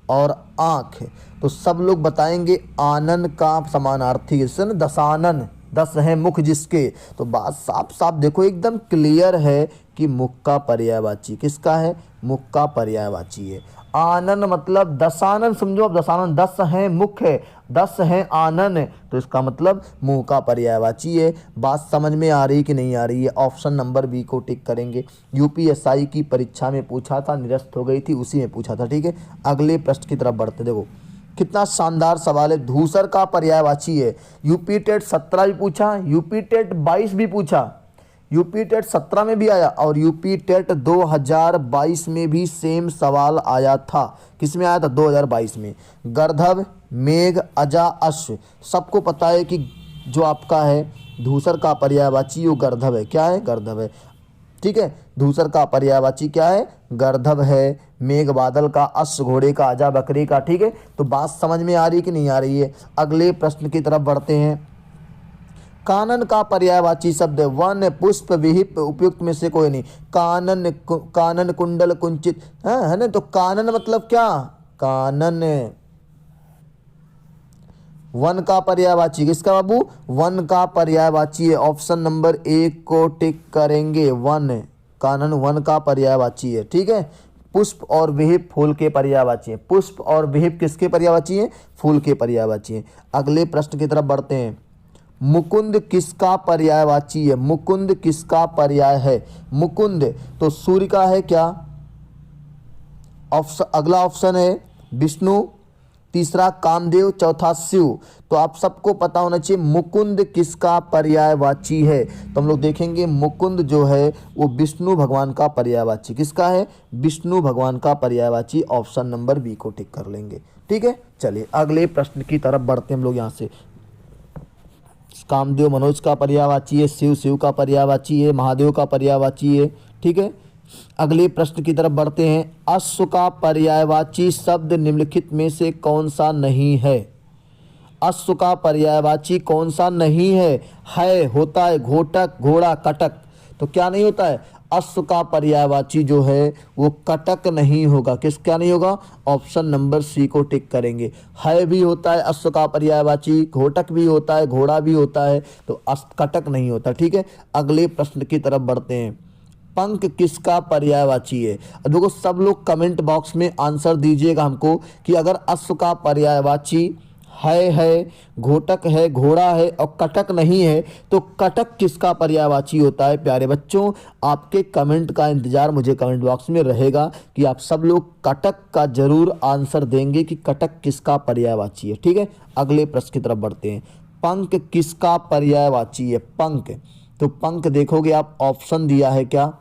A: और आँख। तो सब लोग बताएंगे आनन का समानार्थी, जैसे ना दशानन, 10 है मुख जिसके। तो बात साफ साफ देखो एकदम क्लियर है कि मुख का पर्यायवाची। किसका है? मुख का पर्यायवाची है। आनन मतलब दशानन समझो, अब दशानन 10 है मुख है, 10 है आनन, तो इसका मतलब मुंह का पर्यायवाची है। बात समझ में आ रही कि नहीं आ रही है? ऑप्शन नंबर बी को टिक करेंगे। यूपीएसआई की परीक्षा में पूछा था, निरस्त हो गई थी, उसी में पूछा था। ठीक है, अगले प्रश्न की तरफ बढ़ते। देखो कितना शानदार सवाल है। धूसर का पर्यायवाची है। यूपी टेट 17 भी पूछा, यूपी टेट 22 भी पूछा, यूपी टेट 17 में भी आया, और यूपी टेट 2022 में भी सेम सवाल आया था। किस में आया था? 2022 में। गर्दभ, मेघ, अजा, अश्व। सबको पता है कि जो आपका है धूसर का पर्यायवाची वो गर्दभ है। क्या है? गर्दभ है। ठीक है, धूसर का पर्यायवाची क्या है? गर्दभ है। मेघ बादल का, अश्व घोड़े का, अजा बकरी का। ठीक है, तो बात समझ में आ रही कि नहीं आ रही है? अगले प्रश्न की तरफ बढ़ते हैं। कानन का पर्यायवाची शब्द है वन, पुष्प, विहिप, उपयुक्त में से कोई नहीं। कानन, कानन, कुंडल, कुंचित, है ना? तो कानन मतलब क्या? कानन वन का पर्यायवाची। किसका बाबू? वन का पर्यायवाची है। ऑप्शन नंबर ए को टिक करेंगे। वन, कानन वन का पर्यायवाची है। ठीक है, पुष्प और विहिप फूल के पर्यायवाची है। पुष्प और विहिप किसके पर्यायवाची है? फूल के पर्यायवाची है। अगले प्रश्न की तरफ बढ़ते हैं। मुकुंद किसका पर्यायवाची है? मुकुंद किसका पर्याय है? मुकुंद तो सूर्य का है क्या? अगला ऑप्शन है विष्णु, तीसरा कामदेव, चौथा शिव। तो आप सबको पता होना चाहिए मुकुंद किसका पर्यायवाची है। तो हम लोग देखेंगे मुकुंद जो है वो विष्णु भगवान का पर्यायवाची। किसका है? विष्णु भगवान का पर्यायवाची। ऑप्शन नंबर बी को टिक कर लेंगे। ठीक है, चलिए अगले प्रश्न की तरफ बढ़ते हैं हम लोग। यहाँ से कामदेव मनोज का पर्यायवाची है, शिव शिव का पर्यायवाची है, महादेव का पर्यायवाची है। ठीक है, अगले प्रश्न की तरफ बढ़ते हैं। अश्व का पर्यायवाची शब्द निम्नलिखित में से कौन सा नहीं है? अश्व का पर्यायवाची कौन सा नहीं है? होता है घोटक, घोड़ा, कटक। तो क्या नहीं होता है? अश्व का पर्यायवाची जो है वो कटक नहीं होगा। किस क्या नहीं होगा? ऑप्शन नंबर सी को टिक करेंगे। है भी होता है अश्व का पर्यायवाची, घोटक भी होता है, घोड़ा भी होता है, तो कटक नहीं होता। ठीक है, अगले प्रश्न की तरफ बढ़ते हैं। पंख किसका पर्यायवाची है? देखो सब लोग कमेंट बॉक्स में आंसर दीजिएगा हमको कि अगर अश्व का पर्यायवाची है, घोटक है, घोड़ा है और कटक नहीं है, तो कटक किसका पर्यायवाची होता है? प्यारे बच्चों, आपके कमेंट का इंतजार मुझे कमेंट बॉक्स में रहेगा कि आप सब लोग कटक का जरूर आंसर देंगे कि कटक किसका पर्यायवाची है। ठीक है, अगले प्रश्न की तरफ बढ़ते हैं। पंख किसका पर्यायवाची है? पंख, तो पंख देखोगे आप ऑप्शन दिया है क्या?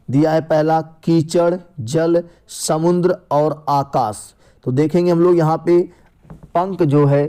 A: दिया है पहला कीचड़, जल, समुद्र और आकाश। तो देखेंगे हम लोग यहाँ पे पंख जो है,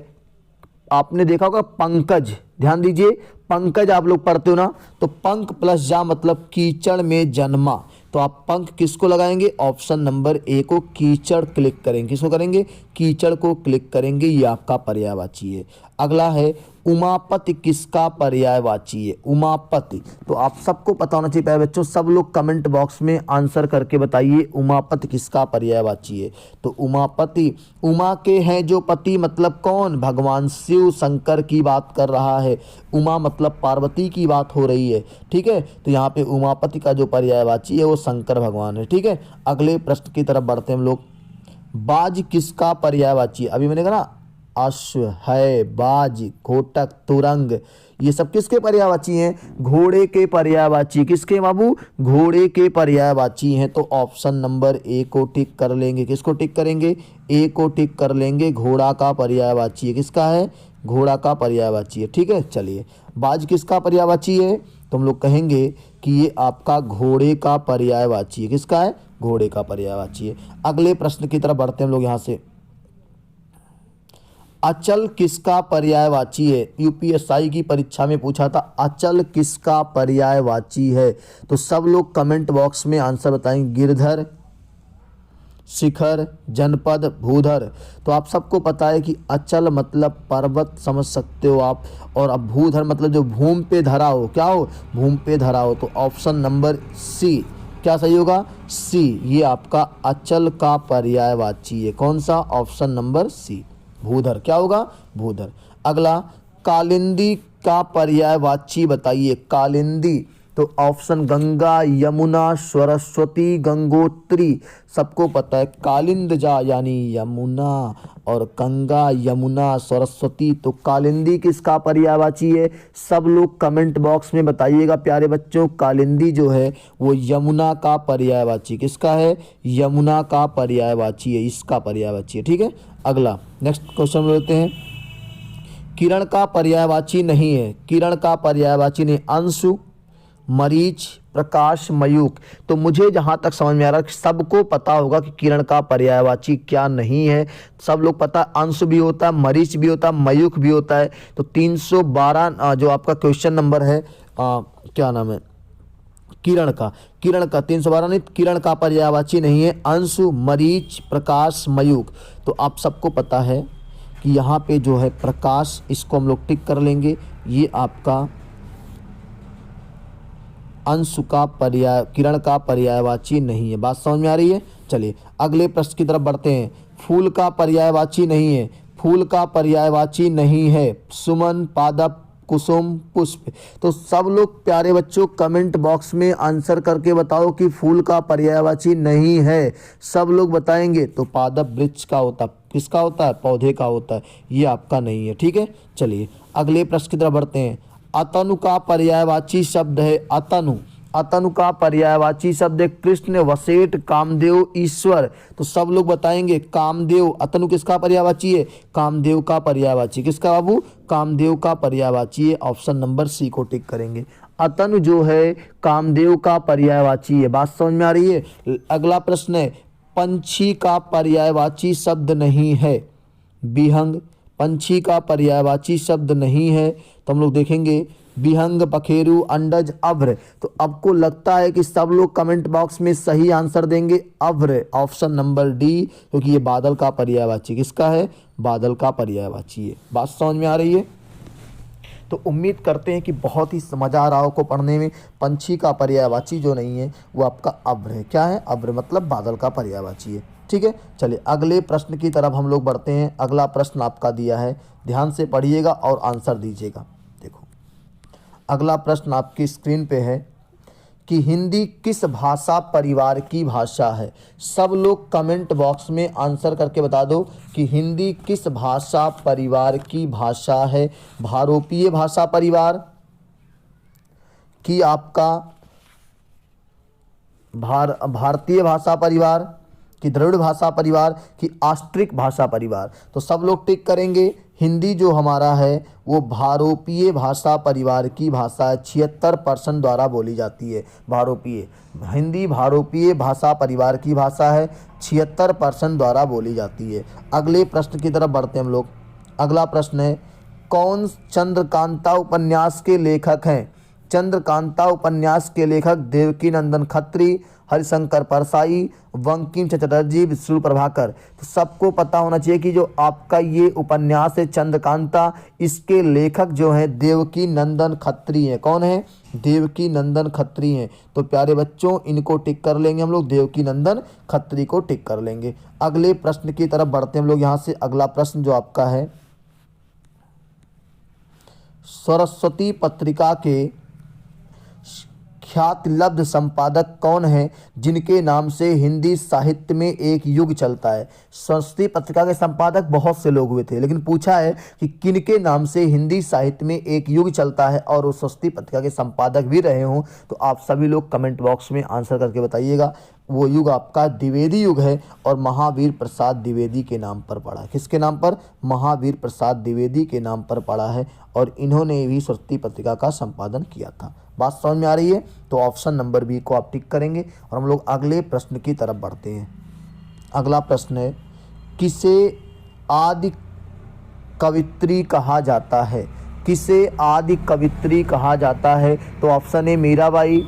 A: आपने देखा होगा पंकज, ध्यान दीजिए पंकज आप लोग पढ़ते हो ना, तो पंख प्लस जा मतलब कीचड़ में जन्मा। तो आप पंख किसको लगाएंगे, ऑप्शन नंबर ए को कीचड़ क्लिक करेंगे। किसको करेंगे, कीचड़ को क्लिक करेंगे, ये आपका पर्यायवाची है। अगला है उमापति किसका पर्यायवाची है, उमापति। तो आप सबको पता होना चाहिए प्यारे बच्चों, सब लोग कमेंट बॉक्स में आंसर करके बताइए उमापति किसका पर्यायवाची है। तो उमापति, उमा के हैं जो पति मतलब कौन, भगवान शिव शंकर की बात कर रहा है। उमा मतलब पार्वती की बात हो रही है, ठीक है। तो यहाँ पे उमापति का जो पर्यायवाची है वो शंकर भगवान है, ठीक है। अगले प्रश्न की तरफ बढ़ते हैं हम लोग। बाज किसका पर्यायवाची है, अभी मैंने कहा ना अश्व है, बाज, घोटक, तुरंग, ये सब किसके पर्यायवाची हैं, घोड़े के पर्यायवाची। किसके बाबू, घोड़े के पर्यायवाची हैं। तो ऑप्शन नंबर ए को टिक कर लेंगे। किसको टिक करेंगे, ए को टिक कर लेंगे, घोड़ा का पर्यायवाची है। किसका है, घोड़ा का पर्यायवाची है, ठीक है। चलिए बाज किसका पर्यायवाची है, तो हम लोग कहेंगे कि ये आपका घोड़े का पर्यायवाची है। किसका है, घोड़े का पर्यायवाची है। अगले प्रश्न की तरफ बढ़ते हैं हम लोग यहाँ से। अचल किसका पर्यायवाची है, यूपीएसआई की परीक्षा में पूछा था अचल किसका पर्यायवाची है। तो सब लोग कमेंट बॉक्स में आंसर बताएंगे, गिरधर, शिखर, जनपद, भूधर। तो आप सबको पता है कि अचल मतलब पर्वत समझ सकते हो आप, और अब भूधर मतलब जो भूमि पे धरा हो, क्या हो, भूमि पे धरा हो। तो ऑप्शन नंबर सी क्या सही होगा, सी, ये आपका अचल का पर्यायवाची है। कौन सा, ऑप्शन नंबर सी, भूधर। क्या होगा, भूधर। अगला कालिंदी का पर्यायवाची बताइए, कालिंदी। तो ऑप्शन गंगा, यमुना, सरस्वती, गंगोत्री। सबको पता है कालिंदजा यानी यमुना, और गंगा, यमुना, सरस्वती। तो कालिंदी किसका पर्यायवाची है, सब लोग कमेंट बॉक्स में बताइएगा प्यारे बच्चों। कालिंदी जो है वो यमुना का पर्यायवाची, किसका है, यमुना का पर्यायवाची है, इसका पर्यायवाची है, ठीक है। अगला नेक्स्ट क्वेश्चन लेते हैं। किरण का पर्यायवाची नहीं है, किरण का पर्यायवाची नहीं, अंशु, मरीच, प्रकाश, मयूख। तो मुझे जहाँ तक समझ में आ रहा है सबको पता होगा कि किरण का पर्यायवाची क्या नहीं है। सब लोग पता, अंश भी होता है, मरीच भी होता है, मयूख भी होता है। तो 312 जो आपका क्वेश्चन नंबर है, क्या नाम है, किरण का 312 नहीं, किरण का पर्यायवाची नहीं है अंशु, मरीच, प्रकाश, मयूख। तो आप सबको पता है कि यहाँ पे जो है प्रकाश, इसको हम लोग टिक कर लेंगे, ये आपका अंशु का पर्याय, किरण का पर्यायवाची नहीं है। बात समझ में आ रही है। चलिए अगले प्रश्न की तरफ बढ़ते हैं। फूल का पर्यायवाची नहीं है, फूल का पर्यायवाची नहीं है, सुमन, पादप, कुसुम, पुष्प। तो सब लोग प्यारे बच्चों कमेंट बॉक्स में आंसर करके बताओ कि फूल का पर्यायवाची नहीं है। सब लोग बताएंगे तो पादप वृक्ष का होता, किसका होता है, पौधे का होता है, ये आपका नहीं है, ठीक है। चलिए अगले प्रश्न की तरफ बढ़ते हैं। अतनु का पर्यायवाची शब्द है, अतनु, अतनु का पर्यायवाची शब्द है कृष्ण, वसेठ, कामदेव, ईश्वर। तो सब लोग बताएंगे कामदेव। अतनु किसका पर्यायवाची है, कामदेव का पर्यायवाची। किसका बाबू, कामदेव का पर्यायवाची है। ऑप्शन नंबर सी को टिक करेंगे। अतनु जो है कामदेव का पर्यायवाची है। बात समझ में आ रही है। अगला प्रश्न है, पंछी का पर्यायवाची शब्द नहीं है, विहंग, पंछी का पर्यायवाची शब्द नहीं है। तो हम लोग देखेंगे विहंग, पखेरु, अंडज, अभ्र। तो आपको लगता है कि सब लोग कमेंट बॉक्स में सही आंसर देंगे अभ्र, ऑप्शन नंबर डी, क्योंकि ये बादल का पर्यायवाची किसका है, बादल का पर्यायवाची है। बात समझ में आ रही है। तो उम्मीद करते हैं कि बहुत ही मज़ा आ रहा हो को पढ़ने में। पंछी का पर्यायवाची जो नहीं है वो आपका अभ्र है। क्या है, अभ्र मतलब बादल का पर्यायवाची है, ठीक है। चलिए अगले प्रश्न की तरफ हम लोग बढ़ते हैं। अगला प्रश्न आपका दिया है, ध्यान से पढ़िएगा और आंसर दीजिएगा। देखो अगला प्रश्न आपकी स्क्रीन पे है कि हिंदी किस भाषा परिवार की भाषा है। सब लोग कमेंट बॉक्स में आंसर करके बता दो कि हिंदी किस भाषा परिवार की भाषा है। भारोपीय भाषा परिवार की, आपका भारतीय भाषा परिवार की, द्रविड़ भाषा परिवार की, ऑस्ट्रिक भाषा परिवार। तो सब लोग टिक करेंगे। हिंदी जो हमारा है वो भारोपीय भाषा परिवार की भाषा है, 76% द्वारा बोली जाती है। भारोपीय, हिंदी भारोपीय भाषा परिवार की भाषा है, 76% द्वारा बोली जाती है। अगले प्रश्न की तरफ बढ़ते हैं हम लोग। अगला प्रश्न है, कौन चंद्रकांता उपन्यास के लेखक हैं। चंद्रकांता उपन्यास के लेखक देवकी नंदन खत्री, हरिशंकर परसाई, बंकिम चटर्जी, विष्णु प्रभाकर। तो सबको पता होना चाहिए कि जो आपका ये उपन्यास है चंद्रकांता, इसके लेखक जो हैं देवकी नंदन खत्री हैं। कौन है? देवकी नंदन खत्री हैं। तो प्यारे बच्चों इनको टिक कर लेंगे हम लोग, देवकी नंदन खत्री को टिक कर लेंगे। अगले प्रश्न की तरफ बढ़ते हैं हम लोग। यहाँ से अगला प्रश्न जो आपका है, सरस्वती पत्रिका के ख्यातिलब्ध संपादक कौन है जिनके नाम से हिंदी साहित्य में एक युग चलता है? सरस्वती पत्रिका के संपादक बहुत से लोग हुए थे, लेकिन पूछा है कि किनके नाम से हिंदी साहित्य में एक युग चलता है और वो सरस्वती पत्रिका के संपादक भी रहे हों। तो आप सभी लोग कमेंट बॉक्स में आंसर करके बताइएगा। वो युग आपका द्विवेदी युग है और महावीर प्रसाद द्विवेदी के नाम पर पड़ा है। किसके नाम पर? महावीर प्रसाद द्विवेदी के नाम पर पड़ा है और इन्होंने भी सरस्वती पत्रिका का संपादन किया था। बात समझ में आ रही है? तो ऑप्शन नंबर बी को आप टिक करेंगे और हम लोग अगले प्रश्न की तरफ बढ़ते हैं। अगला प्रश्न है, किसे आदि कवित्री कहा जाता है? किसे आदि कवित्री कहा जाता है? तो ऑप्शन ए मीराबाई,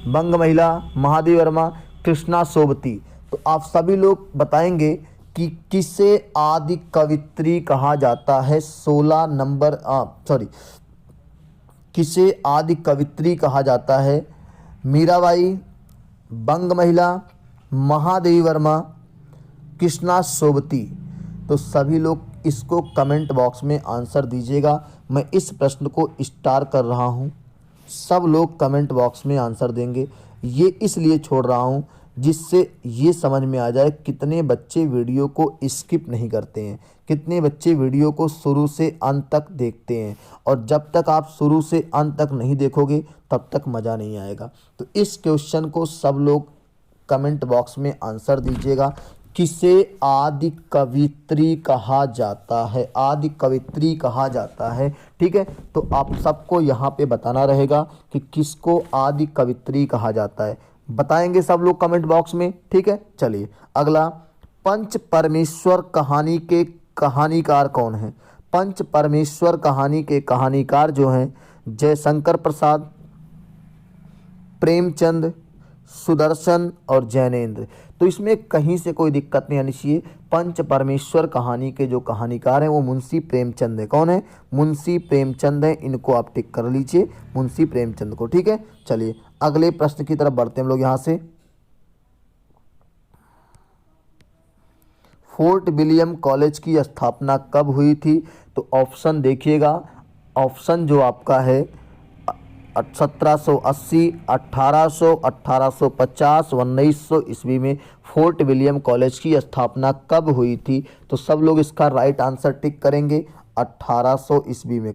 A: बंग महिला, महादेवी वर्मा, कृष्णा सोबती। तो आप सभी लोग बताएंगे कि किसे आदि कवित्री कहा जाता है। 16 नंबर किसे आदि कवित्री कहा जाता है? मीराबाई, बंग महिला, महादेवी वर्मा, कृष्णा सोबती। तो सभी लोग इसको कमेंट बॉक्स में आंसर दीजिएगा। मैं इस प्रश्न को स्टार कर रहा हूँ, सब लोग कमेंट बॉक्स में आंसर देंगे। ये इसलिए छोड़ रहा हूँ जिससे ये समझ में आ जाए कितने बच्चे वीडियो को स्किप नहीं करते हैं, कितने बच्चे वीडियो को शुरू से अंत तक देखते हैं। और जब तक आप शुरू से अंत तक नहीं देखोगे तब तक मज़ा नहीं आएगा। तो इस क्वेश्चन को सब लोग कमेंट बॉक्स में आंसर दीजिएगा। किसे आदि कवित्री कहा जाता है? आदि कवित्री कहा जाता है। ठीक है, तो आप सबको यहाँ पे बताना रहेगा कि किसको आदि कवित्री कहा जाता है। बताएंगे सब लोग कमेंट बॉक्स में। ठीक है, चलिए अगला, पंच परमेश्वर कहानी के कहानीकार कौन है? पंच परमेश्वर कहानी के कहानीकार जो हैं जयशंकर प्रसाद, प्रेमचंद, सुदर्शन और जैनेन्द्र। तो इसमें कहीं से कोई दिक्कत नहीं आनी चाहिए। पंच परमेश्वर कहानी के जो कहानीकार हैं वो मुंशी प्रेमचंद है। कौन है? मुंशी प्रेमचंद है। इनको आप टिक कर लीजिए, मुंशी प्रेमचंद को। ठीक है, चलिए अगले प्रश्न की तरफ बढ़ते हैं हम लोग। यहाँ से फोर्ट विलियम कॉलेज की स्थापना कब हुई थी? तो ऑप्शन देखिएगा, ऑप्शन जो आपका है 1780, 1800, 1850, 1900 ईस्वी में फोर्ट विलियम कॉलेज की स्थापना कब हुई थी? तो सब लोग इसका राइट आंसर टिक करेंगे 1800 ईस्वी में।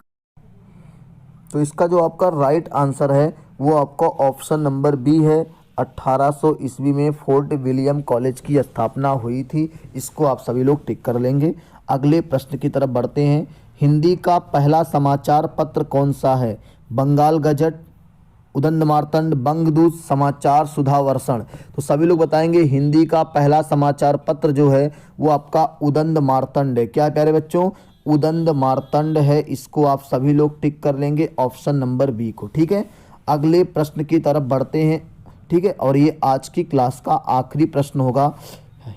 A: तो इसका जो आपका राइट आंसर है वो आपका ऑप्शन नंबर बी है, 1800 ईस्वी में फोर्ट विलियम कॉलेज की स्थापना हुई थी। इसको आप सभी लोग टिक कर लेंगे। अगले प्रश्न की तरफ बढ़ते हैं। हिंदी का पहला समाचार पत्र कौन सा है? बंगाल गजट, उदंड मार्तंड, बंगदूत, समाचार सुधा वर्षण। तो सभी लोग बताएंगे हिंदी का पहला समाचार पत्र जो है वो आपका उदंड मार्तंड है। क्या प्यारे बच्चों? उदंड मार्तंड है। इसको आप सभी लोग टिक कर लेंगे ऑप्शन नंबर बी को। ठीक है, अगले प्रश्न की तरफ बढ़ते हैं। ठीक है, और ये आज की क्लास का आखिरी प्रश्न होगा।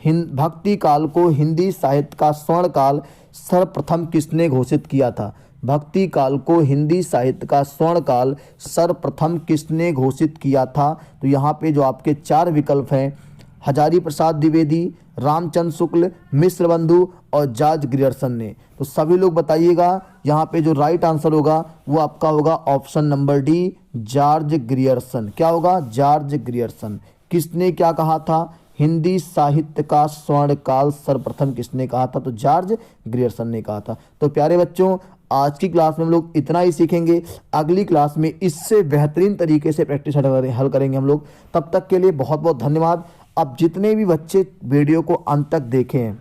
A: भक्ति काल को हिंदी साहित्य का स्वर्ण काल सर्वप्रथम किसने घोषित किया था? भक्ति काल को हिंदी साहित्य का स्वर्ण काल सर्वप्रथम किसने घोषित किया था? तो यहाँ पे जो आपके चार विकल्प हैं, हजारी प्रसाद द्विवेदी, रामचंद्र शुक्ल, मिश्र बंधु और जॉर्ज ग्रियर्सन ने। तो सभी लोग बताइएगा, यहाँ पे जो राइट आंसर होगा वो आपका होगा option number D, George Grierson. क्या होगा? George Grierson. किसने क्या कहा था? हिंदी साहित्य का स्वर्ण काल सर्वप्रथम किसने कहा था? तो जॉर्ज ग्रियर्सन ने कहा था। तो प्यारे बच्चों, आज की क्लास में हम लोग इतना ही सीखेंगे। अगली क्लास में इससे बेहतरीन तरीके से प्रैक्टिस हल करेंगे हम लोग। तब तक के लिए बहुत बहुत धन्यवाद। अब जितने भी बच्चे वीडियो को अंत तक देखे हैं,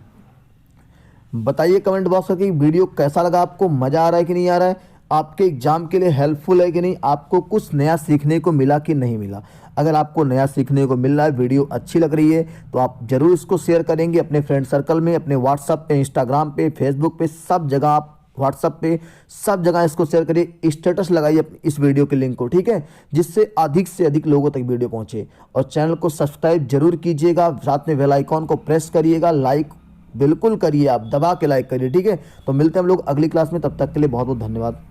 A: बताइए कमेंट बॉक्स करके वीडियो कैसा लगा आपको, मज़ा आ रहा है कि नहीं आ रहा है, आपके एग्जाम के लिए हेल्पफुल है कि नहीं, आपको कुछ नया सीखने को मिला कि नहीं मिला। अगर आपको नया सीखने को मिल रहा है, वीडियो अच्छी लग रही है, तो आप ज़रूर इसको शेयर करेंगे अपने फ्रेंड सर्कल में, अपने व्हाट्सएप पे, इंस्टाग्राम पे, फेसबुक पे, सब जगह आप व्हाट्सएप पे, सब जगह इसको शेयर करिए, स्टेटस लगाइए इस वीडियो के लिंक को, ठीक है, जिससे से अधिक लोगों तक वीडियो पहुंचे। और चैनल को सब्सक्राइब जरूर कीजिएगा, साथ में बेल आइकॉन को प्रेस करिएगा, लाइक बिल्कुल करिए, आप दबा के लाइक करिए, ठीक है। तो मिलते हैं हम लोग अगली क्लास में, तब तक के लिए बहुत बहुत धन्यवाद।